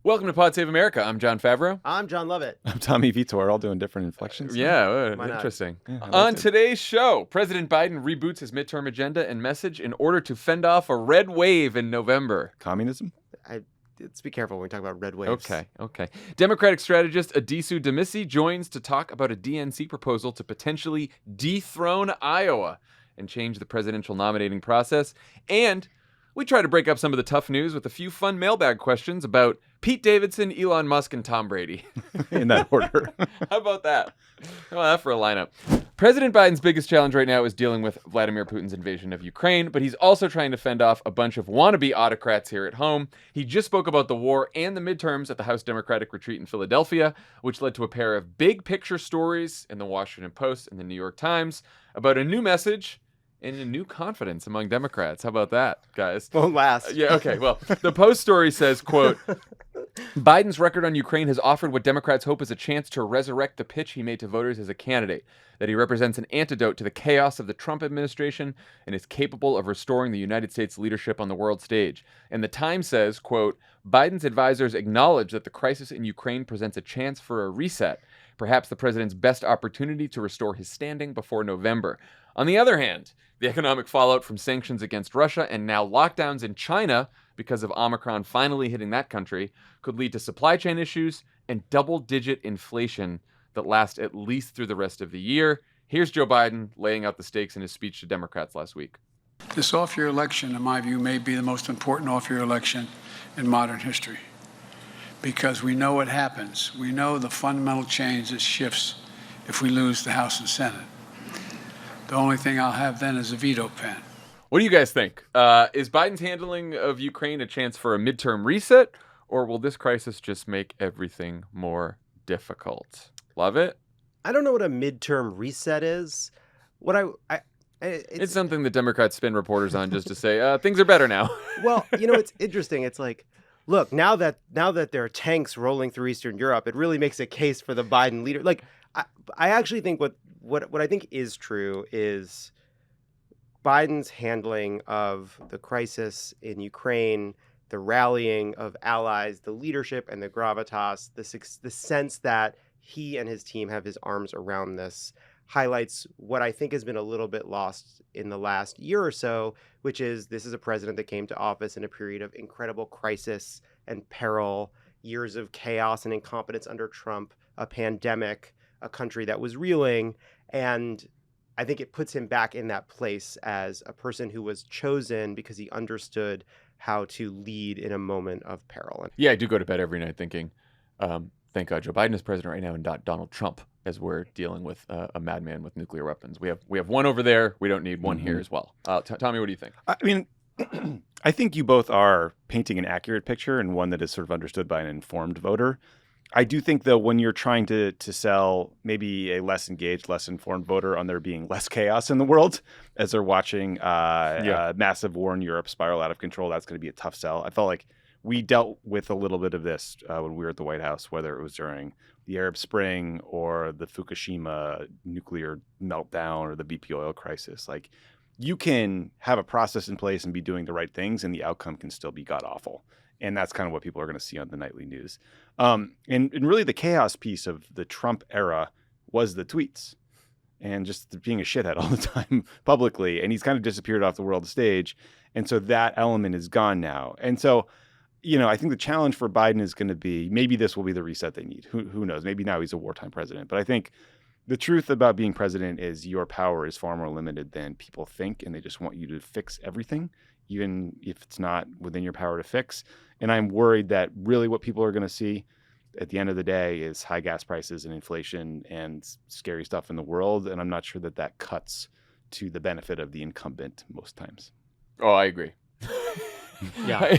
Welcome to Pod Save America. I'm Jon Favreau. I'm Jon Lovett. I'm Tommy Vietor, all doing different inflections. Interesting. Yeah, On today's show, President Biden reboots his midterm agenda and message in order to fend off a red wave in November. Communism? Let's be careful when we talk about red waves. Okay. Democratic strategist Addisu Demissie joins to talk about a DNC proposal to potentially dethrone Iowa and change the presidential nominating process. And we try to break up some of the tough news with a few fun mailbag questions about Pete Davidson, Elon Musk, and Tom Brady. In that order. How about that? How about that for a lineup? President Biden's biggest challenge right now is dealing with Vladimir Putin's invasion of Ukraine, but he's also trying to fend off a bunch of wannabe autocrats here at home. He just spoke about the war and the midterms at the House Democratic retreat in Philadelphia, which led to a pair of big picture stories in the Washington Post and the New York Times about a new message and a new confidence among Democrats. How about that, guys? Won't last. Yeah, okay. Well, the Post story says, quote, Biden's record on Ukraine has offered what Democrats hope is a chance to resurrect the pitch he made to voters as a candidate, that he represents an antidote to the chaos of the Trump administration and is capable of restoring the United States leadership on the world stage. And the Times says, quote, Biden's advisors acknowledge that the crisis in Ukraine presents a chance for a reset, perhaps the president's best opportunity to restore his standing before November. On the other hand, the economic fallout from sanctions against Russia and now lockdowns in China because of Omicron finally hitting that country could lead to supply chain issues and double-digit inflation that last at least through the rest of the year. Here's Joe Biden laying out the stakes in his speech to Democrats last week. This off-year election, in my view, may be the most important off-year election in modern history because we know what happens. We know the fundamental change that shifts if we lose the House and Senate. The only thing I'll have then is a veto pen. What do you guys think? Is Biden's handling of Ukraine a chance for a midterm reset, or will this crisis just make everything more difficult? Love it? I don't know what a midterm reset is. It's something that Democrats spin reporters on just to say things are better now. Well, it's interesting. It's like, look, now that there are tanks rolling through Eastern Europe, it really makes a case for the Biden leader. Like, I actually think what I think is true is Biden's handling of the crisis in Ukraine, the rallying of allies, the leadership and the gravitas, the sense that he and his team have his arms around this highlights what I think has been a little bit lost in the last year or so, which is this is a president that came to office in a period of incredible crisis and peril, years of chaos and incompetence under Trump, a pandemic, a country that was reeling. And I think it puts him back in that place as a person who was chosen because he understood how to lead in a moment of peril. Yeah, I do go to bed every night thinking, thank God Joe Biden is president right now and not Donald Trump, as we're dealing with a madman with nuclear weapons. We have one over there. We don't need one here as well. Tommy, what do you think? I mean, I think you both are painting an accurate picture and one that is sort of understood by an informed voter. I do think, though, when you're trying to sell maybe a less engaged, less informed voter on there being less chaos in the world as they're watching a massive war in Europe spiral out of control, that's going to be a tough sell. I felt like we dealt with a little bit of this when we were at the White House, whether it was during the Arab Spring or the Fukushima nuclear meltdown or the BP oil crisis. Like, you can have a process in place and be doing the right things, and the outcome can still be god-awful. And that's kind of what people are going to see on the nightly news. And really the chaos piece of the Trump era was the tweets and just being a shithead all the time publicly. And he's kind of disappeared off the world stage. And so that element is gone now. And so, I think the challenge for Biden is going to be, maybe this will be the reset they need. Who knows? Maybe now he's a wartime president. But I think the truth about being president is your power is far more limited than people think. And they just want you to fix everything, even if it's not within your power to fix. And I'm worried that really what people are going to see at the end of the day is high gas prices and inflation and scary stuff in the world. And I'm not sure that cuts to the benefit of the incumbent most times. Oh, I agree. Yeah.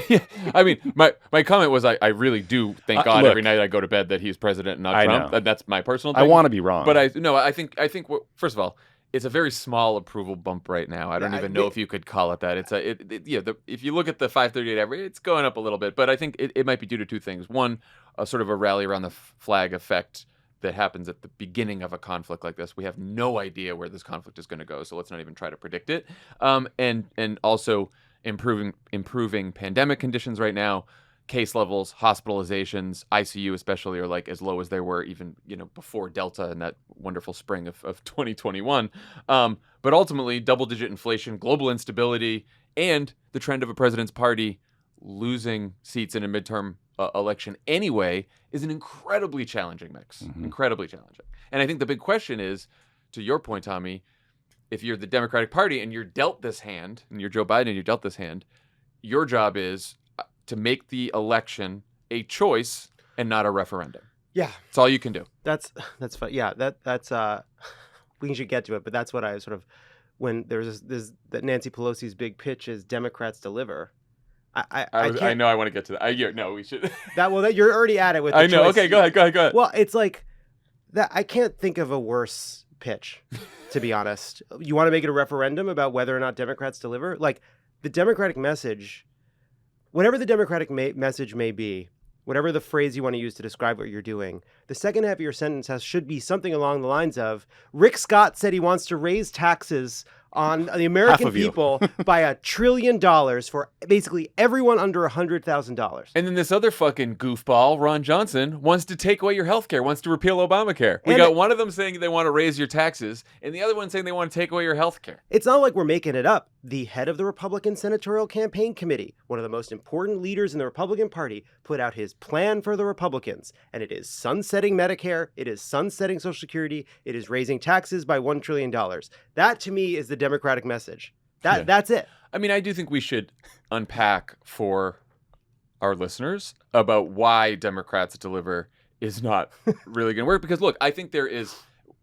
I mean, my comment was I really do thank God every night I go to bed that he's president and not Trump. Know. That's my personal thing. I want to be wrong. But I think first of all, it's a very small approval bump right now. I don't even know if you could call it that. If you look at the 538 average, it's going up a little bit, but I think it might be due to two things. One, a sort of a rally around the flag effect that happens at the beginning of a conflict like this. We have no idea where this conflict is going to go, so let's not even try to predict it. And also improving pandemic conditions right now case levels, hospitalizations, ICU especially, are like as low as they were even, before Delta and that wonderful spring of 2021. But ultimately, double-digit inflation, global instability, and the trend of a president's party losing seats in a midterm election anyway is an incredibly challenging mix. Incredibly challenging. And I think the big question is, to your point, Tommy, if you're the Democratic Party and you're dealt this hand, and you're Joe Biden and you're dealt this hand, your job is to make the election a choice and not a referendum. Yeah. That's all you can do. That's fine. Yeah, that's we should get to it, but that's what I sort of, when there's this that Nancy Pelosi's big pitch is Democrats deliver. I know I want to get to that. No, we should. That you're already at it with. I know. Choice. Okay, go ahead. Well, it's like that. I can't think of a worse pitch, to be honest. You want to make it a referendum about whether or not Democrats deliver? Like, the Democratic message, whatever the Democratic message may be, whatever the phrase you want to use to describe what you're doing, the second half of your sentence should be something along the lines of, Rick Scott said he wants to raise taxes on the American people by $1 trillion for basically everyone under $100,000. And then this other fucking goofball, Ron Johnson, wants to take away your health care, wants to repeal Obamacare. We got one of them saying they want to raise your taxes, and the other one saying they want to take away your health care. It's not like we're making it up. The head of the Republican Senatorial Campaign Committee, one of the most important leaders in the Republican Party, put out his plan for the Republicans. And it is sunsetting Medicare. It is sunsetting Social Security. It is raising taxes by $1 trillion. That, to me, is the Democratic message. That's it. I mean, I do think we should unpack for our listeners about why Democrats deliver is not really going to work. Because, look, I think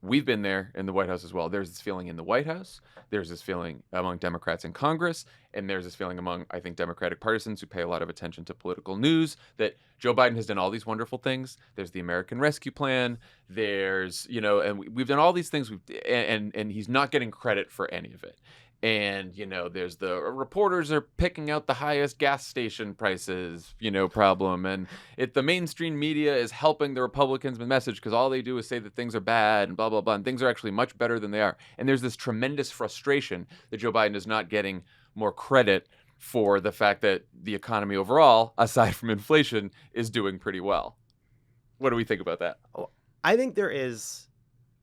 we've been there in the White House as well. There's this feeling in the White House. There's this feeling among Democrats in Congress. And there's this feeling among, I think, Democratic partisans who pay a lot of attention to political news that Joe Biden has done all these wonderful things. There's the American Rescue Plan. There's, and we've done all these things. And he's not getting credit for any of it. And, there's the reporters are picking out the highest gas station prices, problem. And the mainstream media is helping the Republicans with message because all they do is say that things are bad and blah, blah, blah. And things are actually much better than they are. And there's this tremendous frustration that Joe Biden is not getting more credit for the fact that the economy overall, aside from inflation, is doing pretty well. What do we think about that? I think there is,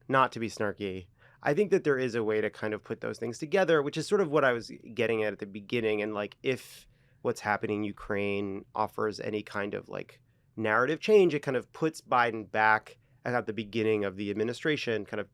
not to be snarky, I think that there is a way to kind of put those things together, which is sort of what I was getting at the beginning. And like, if what's happening in Ukraine offers any kind of like narrative change, it kind of puts Biden back at the beginning of the administration, kind of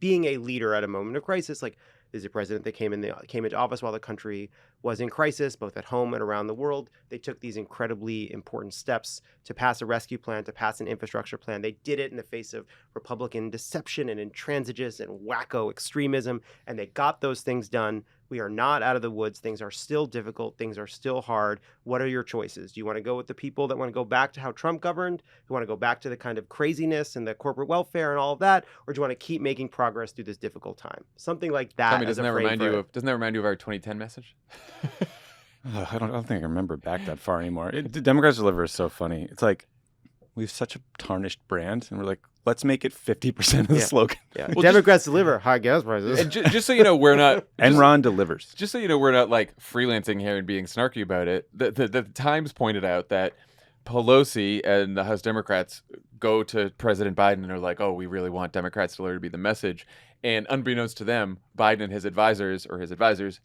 being a leader at a moment of crisis. Like, this is a president that came into office while the country was in crisis, both at home and around the world. They took these incredibly important steps to pass a rescue plan, to pass an infrastructure plan. They did it in the face of Republican deception and intransigence and wacko extremism, and they got those things done. We are not out of the woods. Things are still difficult. Things are still hard. What are your choices? Do you want to go with the people that want to go back to how Trump governed? Do you want to go back to the kind of craziness and the corporate welfare and all of that? Or do you want to keep making progress through this difficult time? Something like that. Tommy, doesn't that remind you of our 2010 message? I don't think I remember back that far anymore. The Democrats deliver is so funny. It's like, we have such a tarnished brand, and we're like, let's make it 50% of the slogan. Yeah. Well, Democrats deliver high gas prices. And just so you know, we're not. Enron delivers. Just so you know, we're not like freelancing here and being snarky about it. The Times pointed out that Pelosi and the House Democrats go to President Biden and are like, oh, we really want Democrats to be the message. And unbeknownst to them, Biden and his advisors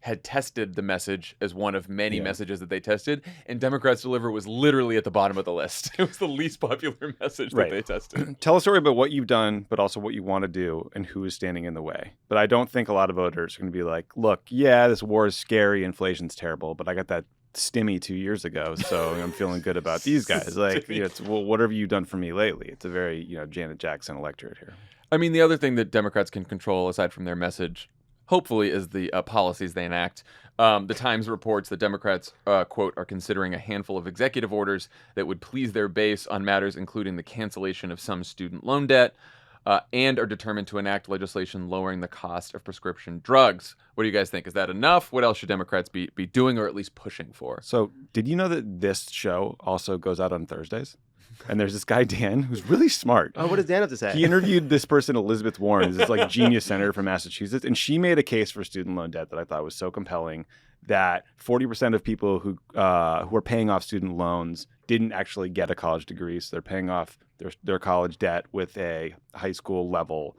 had tested the message as one of many messages that they tested. And Democrats Deliver was literally at the bottom of the list. It was the least popular message that they tested. Tell a story about what you've done, but also what you want to do and who is standing in the way. But I don't think a lot of voters are going to be like, look, yeah, this war is scary. Inflation's terrible. But I got that stimmy 2 years ago, so I'm feeling good about these guys. Like, it's, well, what have you done for me lately? It's a very, Janet Jackson electorate here. I mean, the other thing that Democrats can control, aside from their message, hopefully, is the policies they enact. The Times reports that Democrats, quote, are considering a handful of executive orders that would please their base on matters including the cancellation of some student loan debt, and are determined to enact legislation lowering the cost of prescription drugs. What do you guys think? Is that enough? What else should Democrats be doing or at least pushing for? So did you know that this show also goes out on Thursdays? And there's this guy, Dan, who's really smart. Oh, what does Dan have to say? He interviewed this person, Elizabeth Warren, this like genius senator from Massachusetts, and she made a case for student loan debt that I thought was so compelling that 40% of people who are paying off student loans didn't actually get a college degree, so they're paying off their college debt with a high school level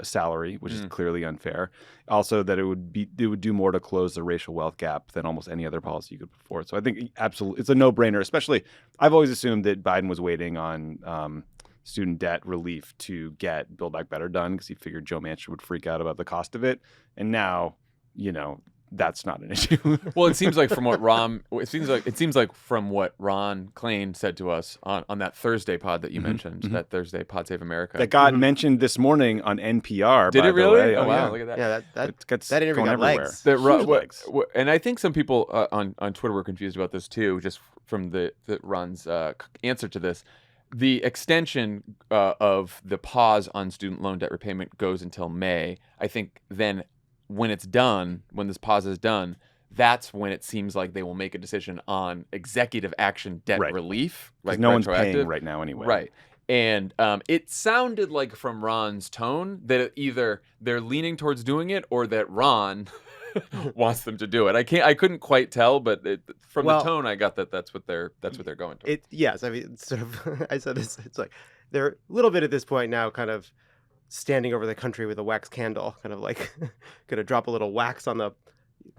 salary, which is clearly unfair. Also, that it would do more to close the racial wealth gap than almost any other policy you could put forward. So I think absolutely, it's a no-brainer. Especially, I've always assumed that Biden was waiting on student debt relief to get Build Back Better done because he figured Joe Manchin would freak out about the cost of it, and now, that's not an issue. Well, it seems like from what from what Ron Klain said to us on that Thursday pod that you mentioned, that Thursday Pod Save America, that got mentioned this morning on NPR. Did by it really? The way. Oh, wow, yeah. look at that. Yeah, that interview got legs. Legs. And I think some people on Twitter were confused about this too, just from the Ron's answer to this. The extension of the pause on student loan debt repayment goes until May. I think then when it's done, when this pause is done, that's when it seems like they will make a decision on executive action debt relief. Like no one's paying right now anyway. Right. And it sounded like from Ron's tone that either they're leaning towards doing it or that Ron wants them to do it. I couldn't quite tell, but from the tone I got that's what they're going to. Yes, I mean, it's sort of. I said this. It's like they're a little bit at this point now, kind of standing over the country with a wax candle, kind of like gonna drop a little wax on the.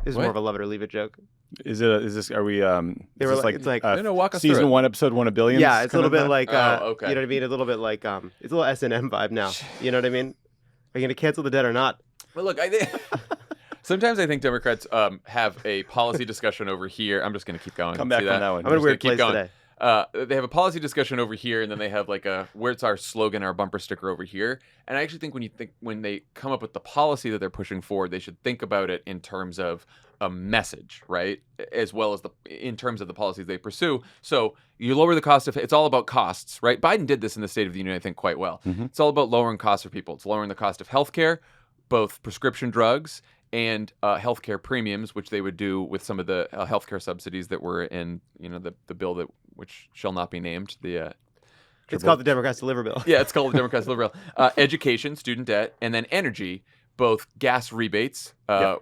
This is more of a love it or leave it joke. Is this? Are we? They were like, it's like walk us season through it. 1, episode 1 of Billions. Yeah, it's a little bit like. okay. You know what I mean? A little bit like it's a little S&M vibe now. You know what I mean? Are you gonna cancel the debt or not? Well, look, I think. Sometimes I think Democrats have a policy discussion over here. I'm just going to keep going. Come back See from that one. I'm in a weird place today. They have a policy discussion over here, and then they have like where's our slogan, our bumper sticker over here. And I actually think when they come up with the policy that they're pushing forward, they should think about it in terms of a message, right? As well as in terms of the policies they pursue. So you lower the cost of, it's all about costs, right? Biden did this in the State of the Union, I think, quite well. It's all about lowering costs for people. It's lowering the cost of healthcare, both prescription drugs and healthcare premiums, which they would do with some of the healthcare subsidies that were in, the bill which shall not be named. It's called the Democrats Deliver Bill. Yeah, it's called the Democrats Deliver Bill. Education, student debt, and then energy, both gas rebates,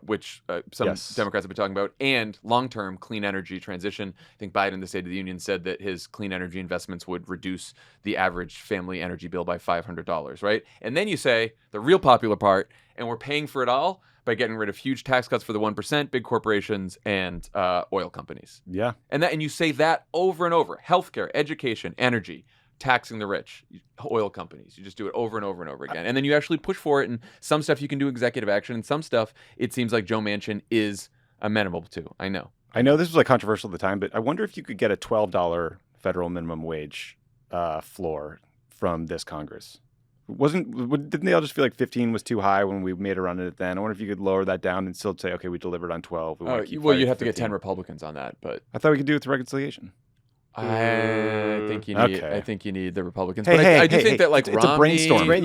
which some Democrats have been talking about, and long-term clean energy transition. I think Biden in the State of the Union said that his clean energy investments would reduce the average family energy bill by $500, right? And then you say the real popular part, and we're paying for it all by getting rid of huge tax cuts for the 1%, big corporations, and oil companies. Yeah. And you say that over and over. Healthcare, education, energy, taxing the rich, oil companies. You just do it over and over and over again. And then you actually push for it. And some stuff you can do executive action, and some stuff it seems like Joe Manchin is amenable to. I know this was like controversial at the time, but I wonder if you could get a $12 federal minimum wage floor from this Congress. Didn't they all just feel like 15 was too high when we made a run at it then? I wonder if you could lower that down and still say, okay, we delivered on 12. You'd have to get 10 Republicans on that, but I thought we could do it through reconciliation. I think you need. Okay. I think you need the Republicans. I do think that like it's a brainstorm. We're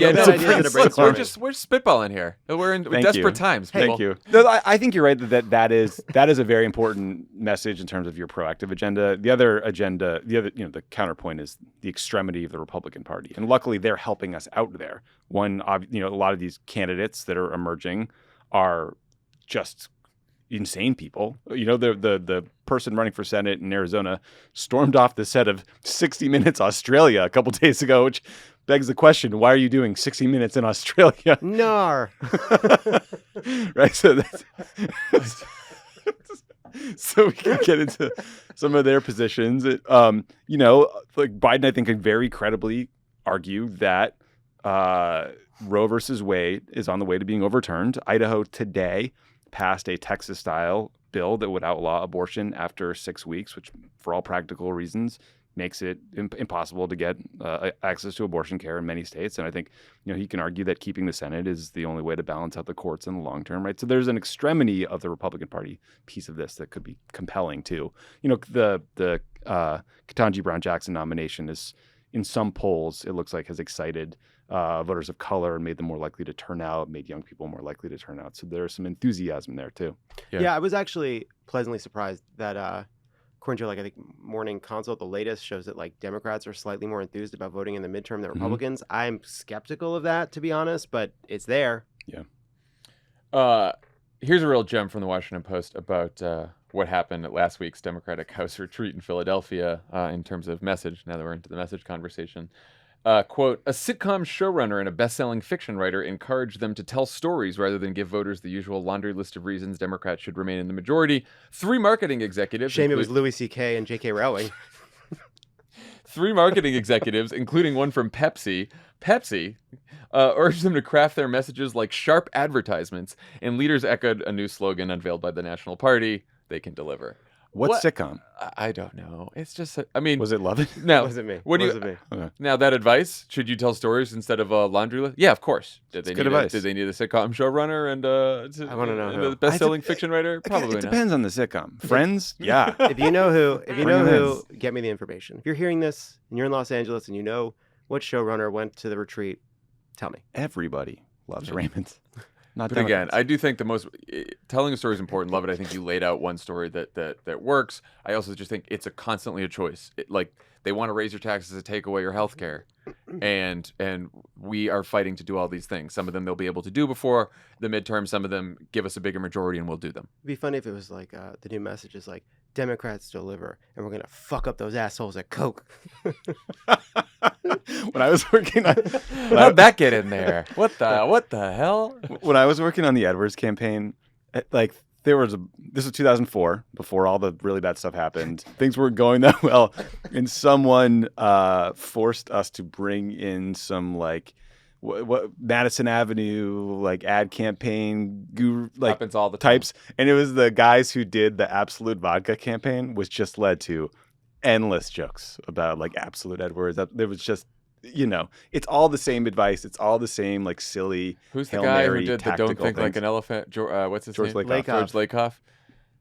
just spitballing here. We're in desperate times. People. Thank you. No, I think you're right that is a very important message in terms of your proactive agenda. The other the counterpoint is the extremity of the Republican Party, and luckily they're helping us out there. A lot of these candidates that are emerging are just insane people. The person running for Senate in Arizona stormed off the set of 60 Minutes Australia a couple days ago, which begs the question, why are you doing 60 Minutes in Australia? Nar. Right, so so we can get into some of their positions. Like Biden, I think, could very credibly argue that Roe versus Wade is on the way to being overturned. Idaho today passed a Texas-style bill that would outlaw abortion after 6 weeks, which, for all practical reasons, makes it impossible to get access to abortion care in many states. And I think he can argue that keeping the Senate is the only way to balance out the courts in the long term, right? So there's an extremity of the Republican Party piece of this that could be compelling too. The Ketanji Brown Jackson nomination is, in some polls, it looks like has excited voters of color and made them more likely to turn out, made young people more likely to turn out. So there's some enthusiasm there too. Yeah, I was actually pleasantly surprised that according to I think Morning Consult, the latest shows that Democrats are slightly more enthused about voting in the midterm than Republicans. I'm skeptical of that, to be honest, but it's there. Yeah. Here's a real gem from the Washington Post about what happened at last week's Democratic House retreat in Philadelphia in terms of message, now that we're into the message conversation. Quote, a sitcom showrunner and a best-selling fiction writer encouraged them to tell stories rather than give voters the usual laundry list of reasons Democrats should remain in the majority. 3 marketing executives... Shame it was Louis C.K. and J.K. Rowling. 3 marketing executives, including one from Pepsi, urged them to craft their messages like sharp advertisements, and leaders echoed a new slogan unveiled by the National Party, they can deliver. What sitcom? I don't know. It's just, I mean... Was it Lovett? No. Was it me? What do you... Was it me? Okay. Now, that advice, should you tell stories instead of a laundry list? Yeah, of course. Did they good advice. Did they need a sitcom showrunner and I wanna know who. a best-selling fiction writer? Probably It not. depends on the sitcom. Friends? Yeah. If you know who, Bring 'em in. get me the information. If you're hearing this and you're in Los Angeles and you know what showrunner went to the retreat, tell me. Everybody loves Raymond. Not But again, Democrats. I do think telling a story is important. Love it. I think you laid out one story that works. I also just think it's constantly a choice. Like they want to raise your taxes to take away your health care. And we are fighting to do all these things. Some of them they'll be able to do before the midterm. Some of them give us a bigger majority and we'll do them. It'd be funny if it was like the new message is like, Democrats deliver, and we're going to fuck up those assholes at Coke. When I was working on... How'd that get in there? What the hell? When I was working on the Edwards campaign, like this was 2004, before all the really bad stuff happened. Things weren't going that well, and someone forced us to bring in some like what Madison Avenue like ad campaign guru like Happens all the time. types, and it was the guys who did the Absolute Vodka campaign, which just led to endless jokes about like Absolute Edwards. There was just, it's all the same advice. It's all the same like silly. Who's the Hail guy Mary who did the "Don't tactical think like things. an elephant"? What's his George name? Lakoff. George Lakoff.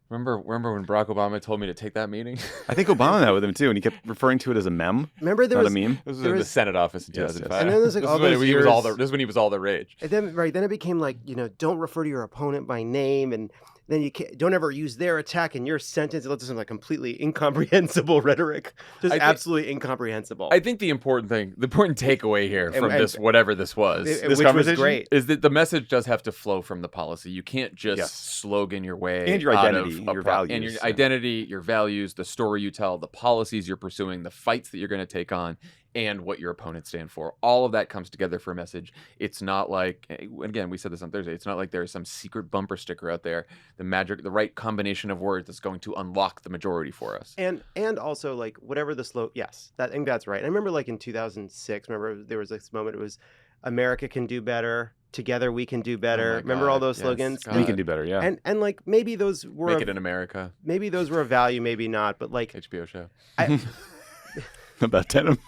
Remember when Barack Obama told me to take that meeting? I think Obama met with him too, and he kept referring to it as a meme, Remember there not was a meme. This was There in the was- Senate office in Yes, yes. 2005. And then there's, like, this all is when those he was all years- this is when he was all the rage. And then it became like, don't refer to your opponent by name, and then you don't ever use their attack in your sentence. It lets us like completely incomprehensible rhetoric, just I think- absolutely incomprehensible. I think the important takeaway here from And- this, whatever this was, Which this was conversation great. is that the message does have to flow from the policy. You can't just Yes. slogan your way And your out identity, of a your and values, your yeah. identity, your values, the story you tell, the policies you're pursuing, the fights that you're going to take on, and what your opponents stand for. All of that comes together for a message. It's not like, again, we said this on Thursday, it's not like there's some secret bumper sticker out there, the right combination of words that's going to unlock the majority for us. And also like whatever the slow, yes, I think that's right. I remember like in 2006, remember there was this moment, it was America can do better, together we can do better. Oh my remember all God, those yes, slogans? God. We can do better, yeah. And like maybe those were Make it in America. maybe those were a value, maybe not, but like HBO show. About Denim.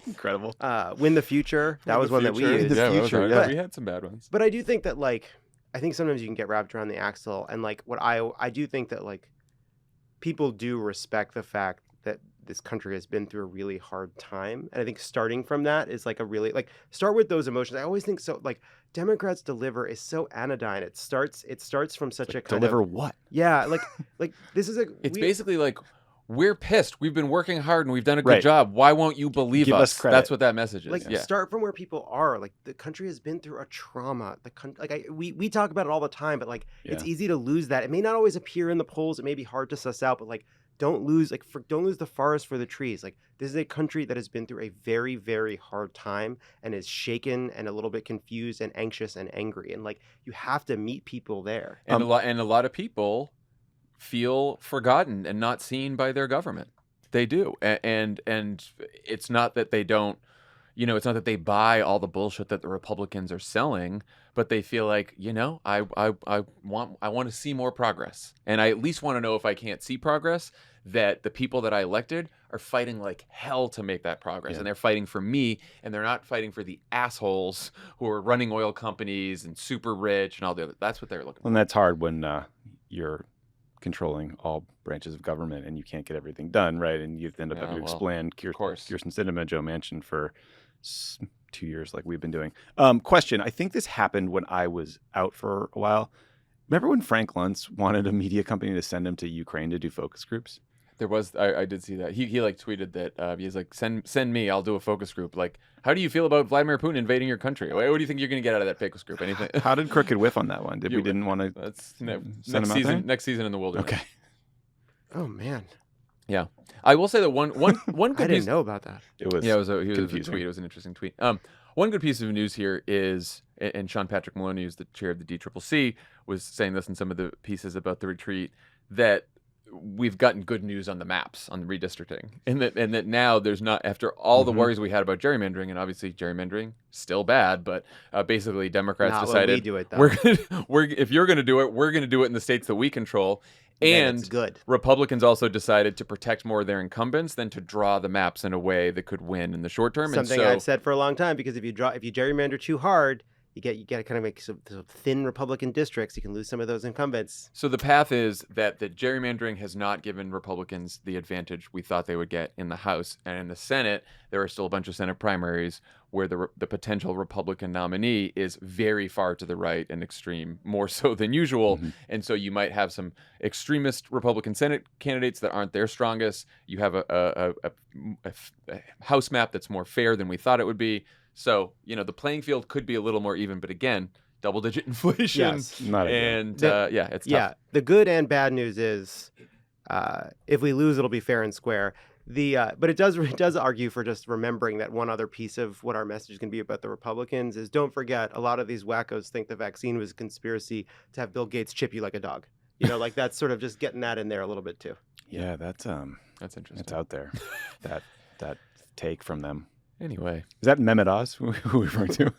Incredible. Win the Future. That was one that we used. The Yeah, that was future, hard. yeah. We had some bad ones. But I do think that like I think sometimes you can get wrapped around the axle, and like what I do think that like people do respect the fact that this country has been through a really hard time, and I think starting from that is like a really like start with those emotions. I always think so like Democrats deliver is so anodyne. It starts from such a kind Deliver of what? yeah like this is a It's we- basically like, we're pissed. We've been working hard and we've done a good Right. job. Why won't you believe Give us us? credit. That's what that message is. like yeah. start from where people are. Like the country has been through a trauma. We talk about it all the time, but like it's Yeah. easy to lose that. It may not always appear in the polls. It may be hard to suss out, but like don't lose the forest for the trees. Like this is a country that has been through a very, very hard time and is shaken and a little bit confused and anxious and angry. And like you have to meet people there. And a lot of people feel forgotten and not seen by their government. They do. And it's not that they don't, it's not that they buy all the bullshit that the Republicans are selling, but they feel like, I want to see more progress. And I at least want to know, if I can't see progress, that the people that I elected are fighting like hell to make that progress. Yeah. And they're fighting for me, and they're not fighting for the assholes who are running oil companies and super rich and all the other. That's what they're looking for. And that's hard when you're controlling all branches of government and you can't get everything done, right? And you end up having to explain course. Kirsten Sinema, Joe Manchin for 2 years like we've been doing. Question, I think this happened when I was out for a while. Remember when Frank Luntz wanted a media company to send him to Ukraine to do focus groups? There was I did see that. He like tweeted that he's like send me, I'll do a focus group. Like, how do you feel about Vladimir Putin invading your country? What do you think you're going to get out of that focus group? Anything? How did Crooked whiff on that one? We didn't want to? That's next next season in the wilderness. Okay. Oh man, Yeah, I will say that one good I didn't piece. know about that. It was Yeah, it was a confusing. tweet. It was an interesting tweet. One good piece of news here is, and Sean Patrick Maloney, who's the chair of the DCCC, was saying this in some of the pieces about the retreat, that we've gotten good news on the maps on the redistricting, and that now there's not, after all the worries we had about gerrymandering, and obviously gerrymandering still bad, but basically Democrats Not decided when we do it, though. if you're going to do it, we're going to do it in the states that we control. Then And it's good. Republicans also decided to protect more of their incumbents than to draw the maps in a way that could win in the short term. Something and so, I've said for a long time, because if you gerrymander too hard, you get to kind of make some thin Republican districts. You can lose some of those incumbents. So the path is that the gerrymandering has not given Republicans the advantage we thought they would get in the House. And in the Senate, there are still a bunch of Senate primaries where the potential Republican nominee is very far to the right and extreme, more so than usual. And so you might have some extremist Republican Senate candidates that aren't their strongest. You have a House map that's more fair than we thought it would be. So, the playing field could be a little more even, but again, double-digit inflation. Yes. Not and ideal. it's tough. Yeah, the good and bad news is, if we lose, it'll be fair and square. But it does argue for just remembering that one other piece of what our message is going to be about the Republicans is, don't forget, a lot of these wackos think the vaccine was a conspiracy to have Bill Gates chip you like a dog. Like that's sort of just getting that in there a little bit too. Yeah, that's interesting. It's out there. that take from them. Anyway, Is that Mehmet Oz who we're referring to?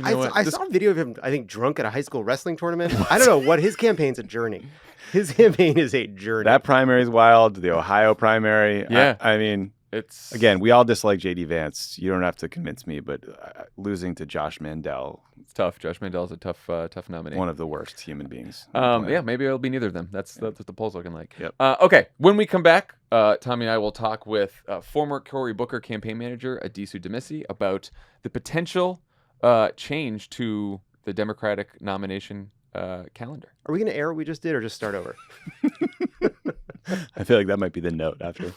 I saw a video of him, I think, drunk at a high school wrestling tournament. I don't know what his campaign's a journey. His campaign is a journey. That primary is wild. The Ohio primary. Yeah. I mean, it's again, we all dislike J.D. Vance. You don't have to convince me, but losing to Josh Mandel, it's tough. Josh Mandel's a tough nominee. one of the worst human beings. on the planet. Yeah, maybe it'll be neither of them. That's what the poll's looking like. Yep. Okay, when we come back, Tommy and I will talk with former Cory Booker campaign manager Addisu Demissie about the potential change to the Democratic nomination calendar. Are we going to air what we just did or just start over? I feel like that might be the note after.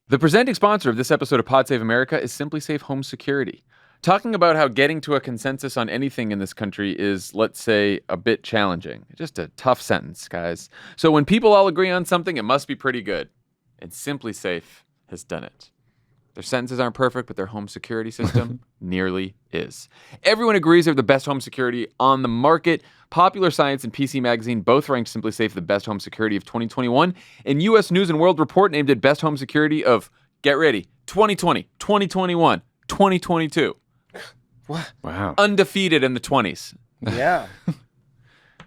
The presenting sponsor of this episode of Pod Save America is Simply Safe Home Security. Talking about how getting to a consensus on anything in this country is, let's say, a bit challenging. Just a tough sentence, guys. So when people all agree on something, it must be pretty good. And Simply Safe has done it. Their sentences aren't perfect, but their home security system nearly is. Everyone agrees they're the best home security on the market. Popular Science and PC Magazine both ranked Simply Safe the best home security of 2021. And U.S. News and World Report named it best home security of, get ready, 2020, 2021, 2022. What? Wow. Undefeated in the 20s. Yeah. A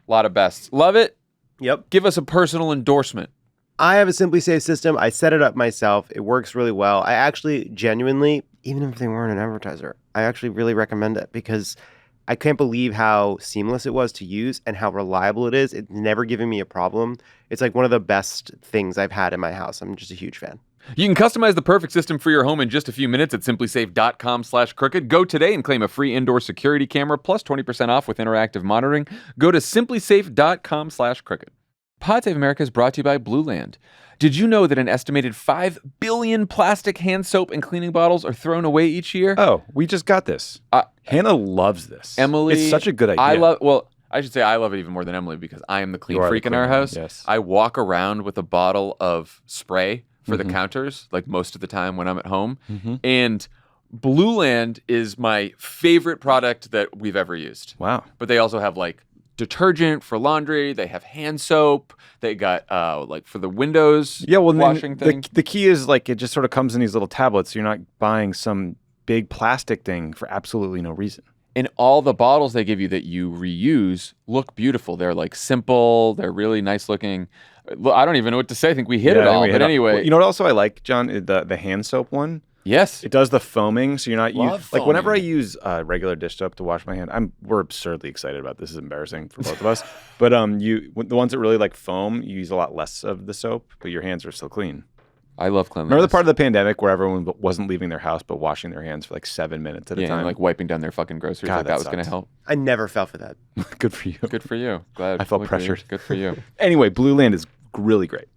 lot of bests. Love it. Yep. Give us a personal endorsement. I have a Simply Safe system. I set it up myself. It works really well. I actually genuinely, even if they weren't an advertiser, I actually really recommend it because I can't believe how seamless it was to use and how reliable it is. It's never given me a problem. It's like one of the best things I've had in my house. I'm just a huge fan. You can customize the perfect system for your home in just a few minutes at simplysafe.com/crooked. Go today and claim a free indoor security camera plus 20% off with interactive monitoring. Go to simplysafe.com/crooked. Pod Save America is brought to you by Blue Land. Did you know that an estimated 5 billion plastic hand soap and cleaning bottles are thrown away each year? Oh, we just got this. Hannah loves this. Emily, it's such a good idea. I should say I love it even more than Emily because I am the clean You are the freak in our clean one, house. yes. I walk around with a bottle of spray for the counters, like most of the time when I'm at home. And Blue Land is my favorite product that we've ever used. Wow. But they also have like detergent for laundry. They have hand soap. They got like for the windows washing thing. The key is like it just sort of comes in these little tablets. So you're not buying some big plastic thing for absolutely no reason. And all the bottles they give you that you reuse look beautiful. They're like simple. They're really nice looking. I don't even know what to say. I think we hit it all. But anyway. Well, you know what also I like, John? The hand soap one. Yes. It does the foaming, so you're not Love like whenever I foaming. use regular dish soap to wash my hand, we're absurdly excited about this. Is embarrassing for both of us. But the ones that really like foam, you use a lot less of the soap, but your hands are still clean. I love cleanliness. Remember the part of the pandemic where everyone wasn't leaving their house but washing their hands for like 7 minutes at a time? and like wiping down their fucking groceries. God, like that was going to sucks. help. I never fell for that. Good for you. Good for you. Glad. I felt Good for you. pressured. Good for you. Anyway, Blue Land is really great.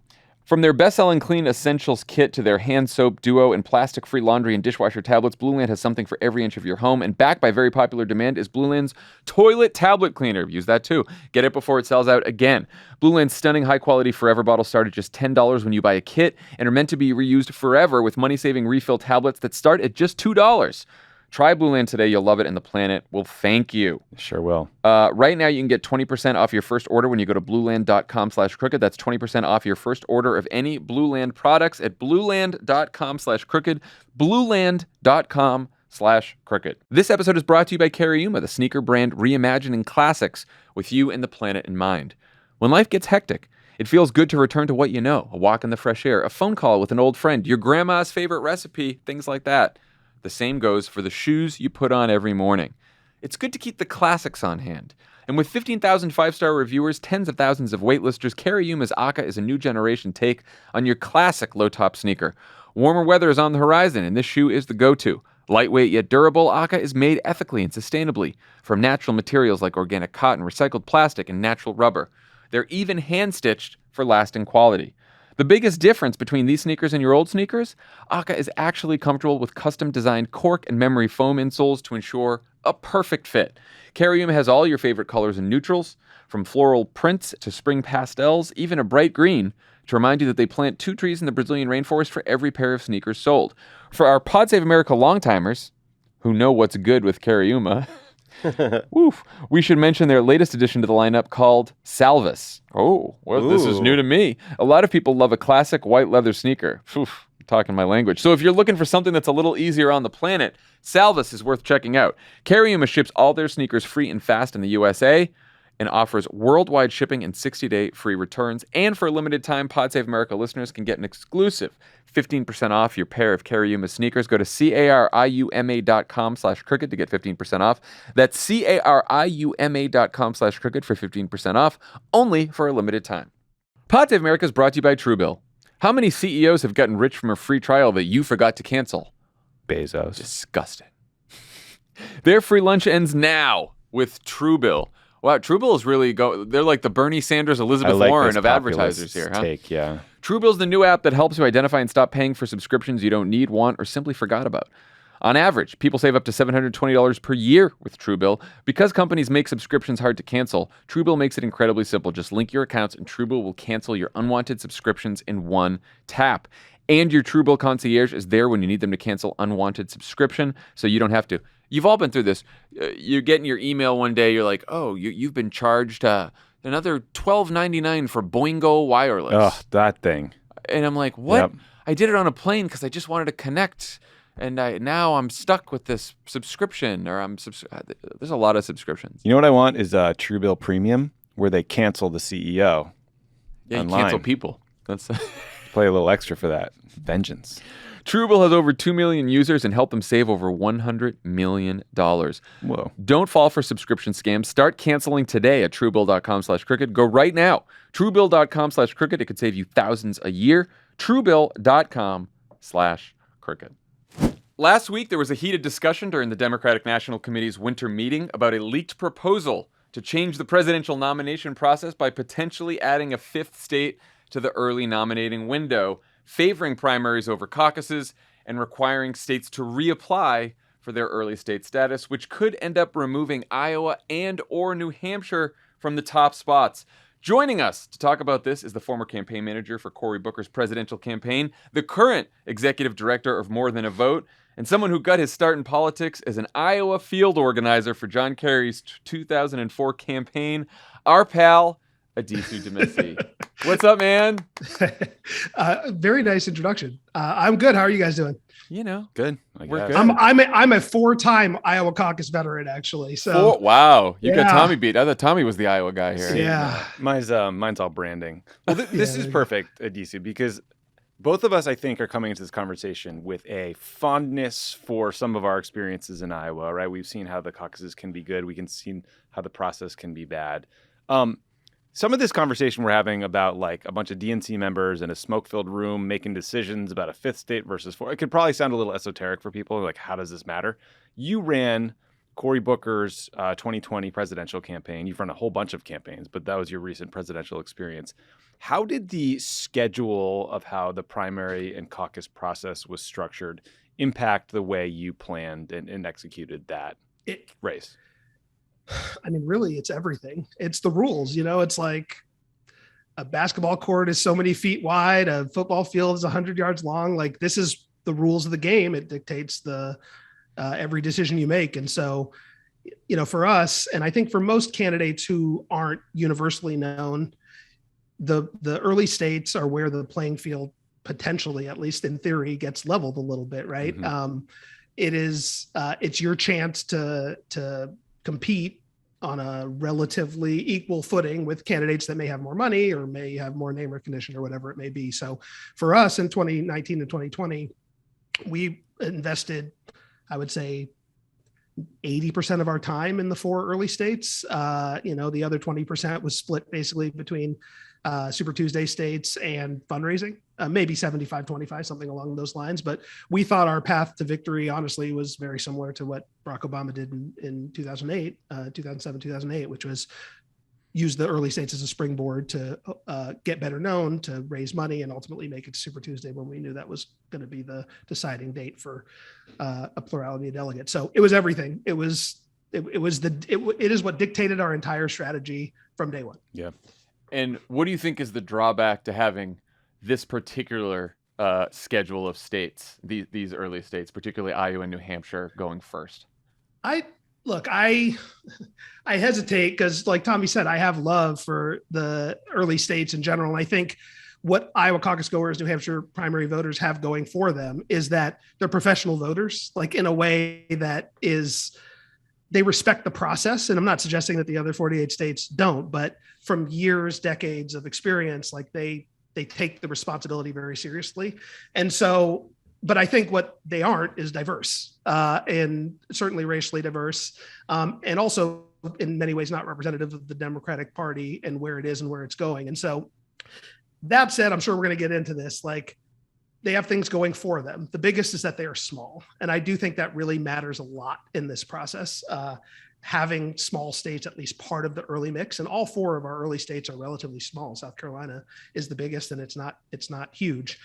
From their best-selling Clean Essentials kit to their hand soap duo and plastic-free laundry and dishwasher tablets, Blue Land has something for every inch of your home. And backed by very popular demand is Blue Land's toilet tablet cleaner. Use that too. Get it before it sells out again. Blue Land's stunning high-quality Forever bottles start at just $10 when you buy a kit and are meant to be reused forever with money-saving refill tablets that start at just $2. Try Blue Land today. You'll love it, and the planet will thank you. Sure will. Right now, you can get 20% off your first order when you go to blueland.com/crooked. That's 20% off your first order of any Blue Land products at blueland.com/crooked. Blueland.com/crooked. This episode is brought to you by Cariuma, the sneaker brand reimagining classics with you and the planet in mind. When life gets hectic, it feels good to return to what you know, a walk in the fresh air, a phone call with an old friend, your grandma's favorite recipe, things like that. The same goes for the shoes you put on every morning. It's good to keep the classics on hand. And with 15,000 five-star reviewers, tens of thousands of waitlisters, Cariuma's Aka is a new generation take on your classic low-top sneaker. Warmer weather is on the horizon, and this shoe is the go-to. Lightweight yet durable, Aka is made ethically and sustainably from natural materials like organic cotton, recycled plastic, and natural rubber. They're even hand-stitched for lasting quality. The biggest difference between these sneakers and your old sneakers, Aka is actually comfortable with custom-designed cork and memory foam insoles to ensure a perfect fit. Cariuma has all your favorite colors and neutrals, from floral prints to spring pastels, even a bright green, to remind you that they plant 2 trees in the Brazilian rainforest for every pair of sneakers sold. For our Pod Save America longtimers, who know what's good with Cariuma, woof, we should mention their latest addition to the lineup called Salvis. Oh, well, this is new to me. A lot of people love a classic white leather sneaker. Oof, talking my language. So if you're looking for something that's a little easier on the planet, Salvis is worth checking out. Cariuma ships all their sneakers free and fast in the USA and offers worldwide shipping and 60-day free returns. And for a limited time, Pod Save America listeners can get an exclusive 15% off your pair of Cariuma sneakers. Go to cariuma.com/crooked to get 15% off. That's cariuma.com/crooked for 15% off, only for a limited time. Pod Save America is brought to you by Truebill. How many CEOs have gotten rich from a free trial that you forgot to cancel? Bezos. Disgusting. Their free lunch ends now with Truebill. Wow, Truebill is really they're like the Bernie Sanders, Elizabeth Warren of advertisers here, huh? Take, yeah. Truebill's the new app that helps you identify and stop paying for subscriptions you don't need, want, or simply forgot about. On average, people save up to $720 per year with Truebill. Because companies make subscriptions hard to cancel, Truebill makes it incredibly simple. Just link your accounts and Truebill will cancel your unwanted subscriptions in one tap. And your Truebill concierge is there when you need them to cancel unwanted subscription, so you don't have to. You've all been through this. You're getting your email one day, you're like, oh, you've been charged another $12.99 for Boingo Wireless. Oh, that thing. And I'm like, what? Yep. I did it on a plane because I just wanted to connect, and now I'm stuck with this subscription, or there's a lot of subscriptions. You know what I want is Truebill Premium, where they cancel the CEO. Yeah, online. you cancel people. That's Play a little extra for that. Vengeance. Truebill has over 2 million users and helped them save over $100 million. Whoa. Don't fall for subscription scams. Start canceling today at Truebill.com/crooked. Go right now. Truebill.com/crooked. It could save you thousands a year. Truebill.com/crooked. Last week, there was a heated discussion during the Democratic National Committee's winter meeting about a leaked proposal to change the presidential nomination process by potentially adding a 5th state to the early nominating window, favoring primaries over caucuses, and requiring states to reapply for their early state status, which could end up removing Iowa and or New Hampshire from the top spots. Joining us to talk about this is the former campaign manager for Cory Booker's presidential campaign, the current executive director of More Than a Vote, and someone who got his start in politics as an Iowa field organizer for John Kerry's 2004 campaign, our pal, Addisu Demissie. What's up, man? Very nice introduction. I'm good. How are you guys doing? You know, Good. we're good. I'm a 4-time Iowa caucus veteran, actually. So wow, you got Yeah. Tommy beat. I thought Tommy was the Iowa guy here. yeah, Mine's all branding. Well, this is perfect, Addisu, because both of us, I think, are coming into this conversation with a fondness for some of our experiences in Iowa, right? We've seen how the caucuses can be good. We can see how the process can be bad. Some of this conversation we're having about like a bunch of DNC members in a smoke-filled room making decisions about a 5th state versus 4, it could probably sound a little esoteric for people. Like, how does this matter? You ran Cory Booker's 2020 presidential campaign. You've run a whole bunch of campaigns, but that was your recent presidential experience. How did the schedule of how the primary and caucus process was structured impact the way you planned and executed that race? I mean, really, it's everything. It's the rules. It's like a basketball court is so many feet wide, a football field is 100 yards long. Like, this is the rules of the game. It dictates the every decision you make. And so, for us, and I think for most candidates who aren't universally known, the early states are where the playing field potentially, at least in theory, gets leveled a little bit, right? Mm-hmm. It's your chance to compete on a relatively equal footing with candidates that may have more money or may have more name recognition or whatever it may be. So for us in 2019 and 2020, we invested, I would say, 80% of our time in the 4 early states. The other 20% was split basically between Super Tuesday states and fundraising, maybe 75-25, something along those lines. But we thought our path to victory, honestly, was very similar to what Barack Obama did in 2008, 2007, 2008, which was use the early states as a springboard to get better known, to raise money, and ultimately make it to Super Tuesday when we knew that was going to be the deciding date for a plurality of delegates. So it was everything. It is what dictated our entire strategy from day one. Yeah. And what do you think is the drawback to having this particular schedule of states, these early states, particularly Iowa and New Hampshire, going first? I hesitate because, like Tommy said, I have love for the early states in general. And I think what Iowa caucus goers, New Hampshire primary voters have going for them is that they're professional voters, like in a way that is, they respect the process. And I'm not suggesting that the other 48 states don't, but from years, decades of experience, like they take the responsibility very seriously. And so, but I think what they aren't is diverse, and certainly racially diverse, and also in many ways not representative of the Democratic Party and where it is and where it's going. And so that said, I'm sure we're going to get into this, like they have things going for them. The biggest is that they are small. And I do think that really matters a lot in this process. Having small states, at least part of the early mix, and all 4 of our early states are relatively small. South Carolina is the biggest, and it's not huge.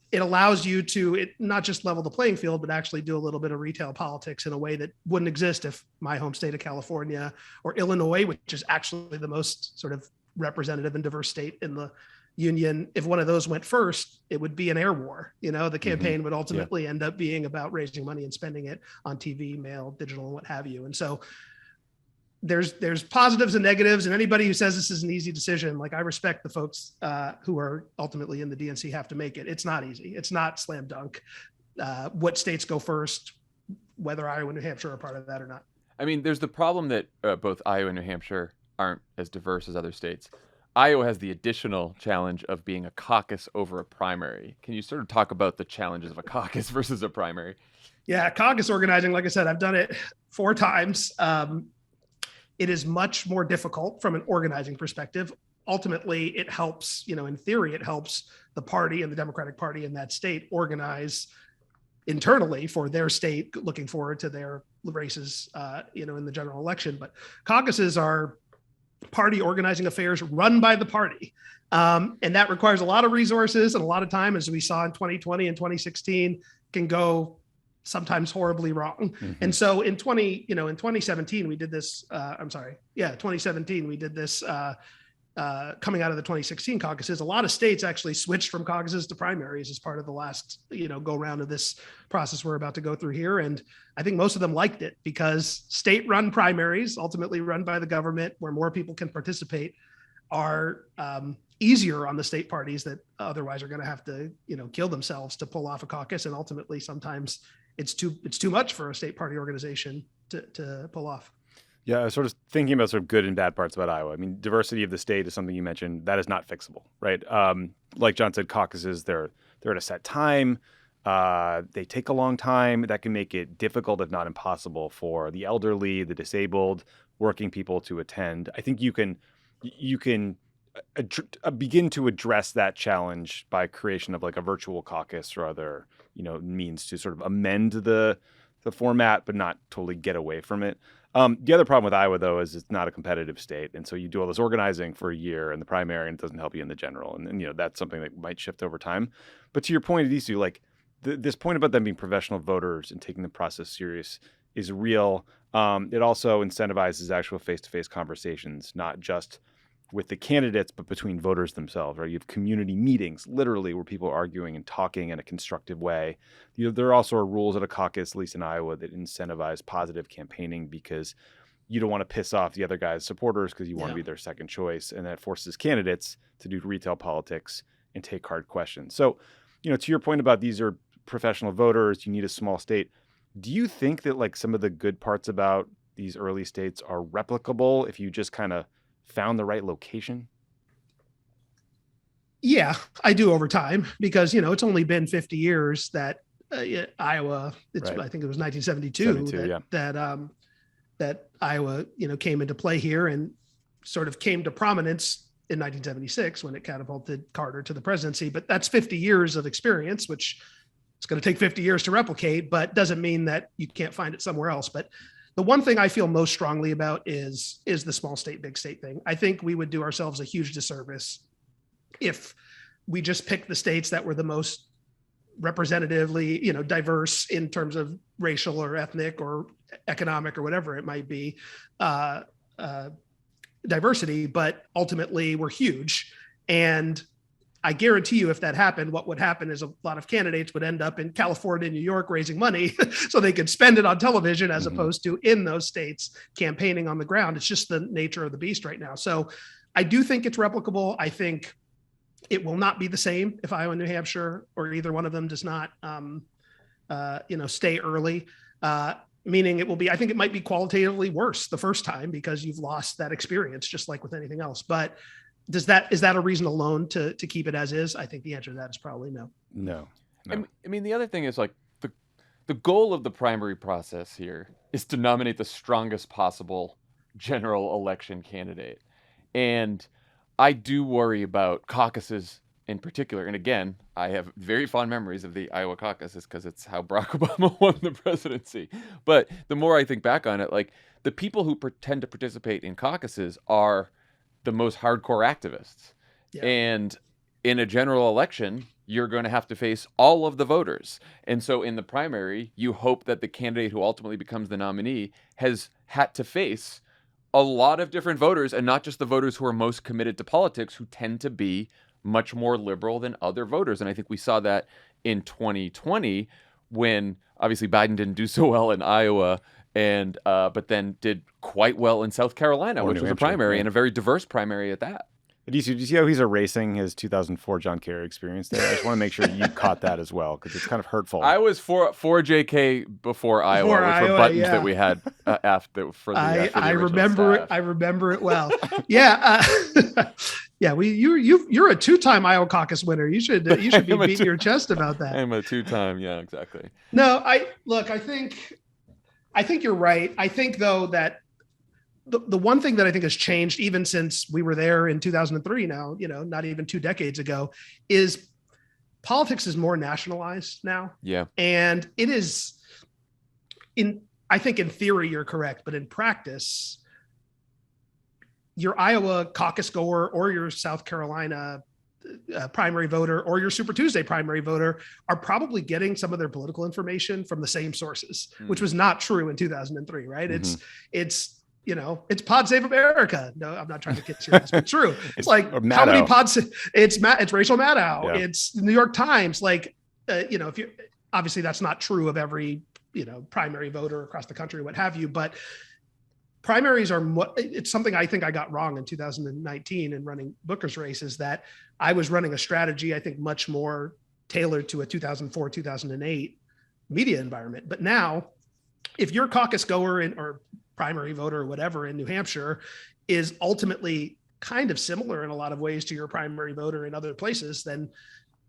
It allows you to not just level the playing field, but actually do a little bit of retail politics in a way that wouldn't exist if my home state of California or Illinois, which is actually the most sort of representative and diverse state in the union, if one of those went first, it would be an air war. The campaign would ultimately end up being about raising money and spending it on TV, mail, digital, and what have you. And so there's positives and negatives, and anybody who says this is an easy decision, like I respect the folks who are ultimately in the DNC have to make it. It's not easy. It's not slam dunk. What states go first, whether Iowa and New Hampshire are part of that or not. I mean, there's the problem that both Iowa and New Hampshire aren't as diverse as other states. Iowa has the additional challenge of being a caucus over a primary. Can you sort of talk about the challenges of a caucus versus a primary? Yeah, caucus organizing, like I said, I've done it 4 times. It is much more difficult from an organizing perspective. Ultimately, it helps, in theory, it helps the party and the Democratic Party in that state organize internally for their state, looking forward to their races, in the general election. But caucuses are party organizing affairs run by the party. And that requires a lot of resources and a lot of time, as we saw in 2020 and 2016, can go sometimes horribly wrong. Mm-hmm. And so in 2017, we did this, 2017, we did this coming out of the 2016 caucuses. A lot of states actually switched from caucuses to primaries as part of the last, go round of this process we're about to go through here. And I think most of them liked it because state-run primaries, ultimately run by the government, where more people can participate, are easier on the state parties that otherwise are going to have to, kill themselves to pull off a caucus. And ultimately, sometimes it's too much for a state party organization to pull off. Yeah, I was sort of thinking about sort of good and bad parts about Iowa. I mean, diversity of the state is something you mentioned. That is not fixable, right? Like Jon said, caucuses, they're at a set time. They take a long time. That can make it difficult, if not impossible, for the elderly, the disabled, working people to attend. I think you can begin to address that challenge by creation of like a virtual caucus or other, means to sort of amend the the format, but not totally get away from it. The other problem with Iowa, though, is it's not a competitive state. And so you do all this organizing for a year in the primary and it doesn't help you in the general. And you know, that's something that might shift over time. But to your point, Addisu, like this point about them being professional voters and taking the process serious is real. It also incentivizes actual face-to-face conversations, not just with the candidates, but between voters themselves, right? You have community meetings, literally, where people are arguing and talking in a constructive way. You know, there also are rules at a caucus, at least in Iowa, that incentivize positive campaigning because you don't want to piss off the other guy's supporters because you want to be their second choice. And that forces candidates to do retail politics and take hard questions. So, you know, to your point about these are professional voters, you need a small state. Do you think that like some of the good parts about these early states are replicable if you just kind of found the right location? Yeah, I do over time because, you know, it's only been 50 years that Iowa, I think it was 1972 that Iowa, you know, came into play here and sort of came to prominence in 1976 when it catapulted Carter to the presidency. But that's 50 years of experience, which it's going to take 50 years to replicate, but doesn't mean that you can't find it somewhere else. But the one thing I feel most strongly about is the small state, big state thing. I think we would do ourselves a huge disservice if we just picked the states that were the most representatively, you know, diverse in terms of racial or ethnic or economic or whatever it might be, diversity, but ultimately we're huge. And I guarantee you if that happened, what would happen is a lot of candidates would end up in California and New York raising money so they could spend it on television as opposed to in those states campaigning on the ground. It's just the nature of the beast right now. So I do think it's replicable. I think it will not be the same if Iowa and New Hampshire or either one of them does not, stay early. Meaning it will be, I think it might be qualitatively worse the first time because you've lost that experience, just like with anything else. But is that a reason alone to keep it as is? I think the answer to that is probably no. No. I mean, the other thing is like the goal of the primary process here is to nominate the strongest possible general election candidate. And I do worry about caucuses in particular. And again, I have very fond memories of the Iowa caucuses because it's how Barack Obama won the presidency. But the more I think back on it, like the people who pretend to participate in caucuses are the most hardcore activists. Yeah. And in a general election, you're going to have to face all of the voters. And so in the primary, you hope that the candidate who ultimately becomes the nominee has had to face a lot of different voters and not just the voters who are most committed to politics, who tend to be much more liberal than other voters. And I think we saw that in 2020 when obviously Biden didn't do so well in Iowa and but then did quite well in South Carolina, which was a primary and a very diverse primary at that. Addisu, do you see how he's erasing his 2004 John Kerry experience there? I just want to make sure you caught that as well, because it's kind of hurtful. I was for JK before Iowa, which were buttons that we had after for the I remember staff. I remember it well. Yeah. Yeah, you're a two-time Iowa caucus winner. You should be beating your chest about that. I'm a two-time, yeah, exactly. No, I think you're right. I think though that the one thing that I think has changed even since we were there in 2003 now, you know, not even 2 decades ago, is politics is more nationalized now. Yeah. And it is I think in theory you're correct, but in practice, your Iowa caucus goer or your South Carolina primary voter or your Super Tuesday primary voter are probably getting some of their political information from the same sources, which was not true in 2003, right? Mm-hmm. It's you know, it's Pod Save America. No, I'm not trying to kiss your ass, but true. It's like how many pods? It's Rachel Maddow. Yeah. It's the New York Times. Like, you know, if you obviously that's not true of every, you know, primary voter across the country, what have you, but primaries are it's something I think I got wrong in 2019 in running Booker's race is that I was running a strategy, I think much more tailored to a 2004, 2008 media environment. But now if your caucus goer or primary voter or whatever in New Hampshire is ultimately kind of similar in a lot of ways to your primary voter in other places, then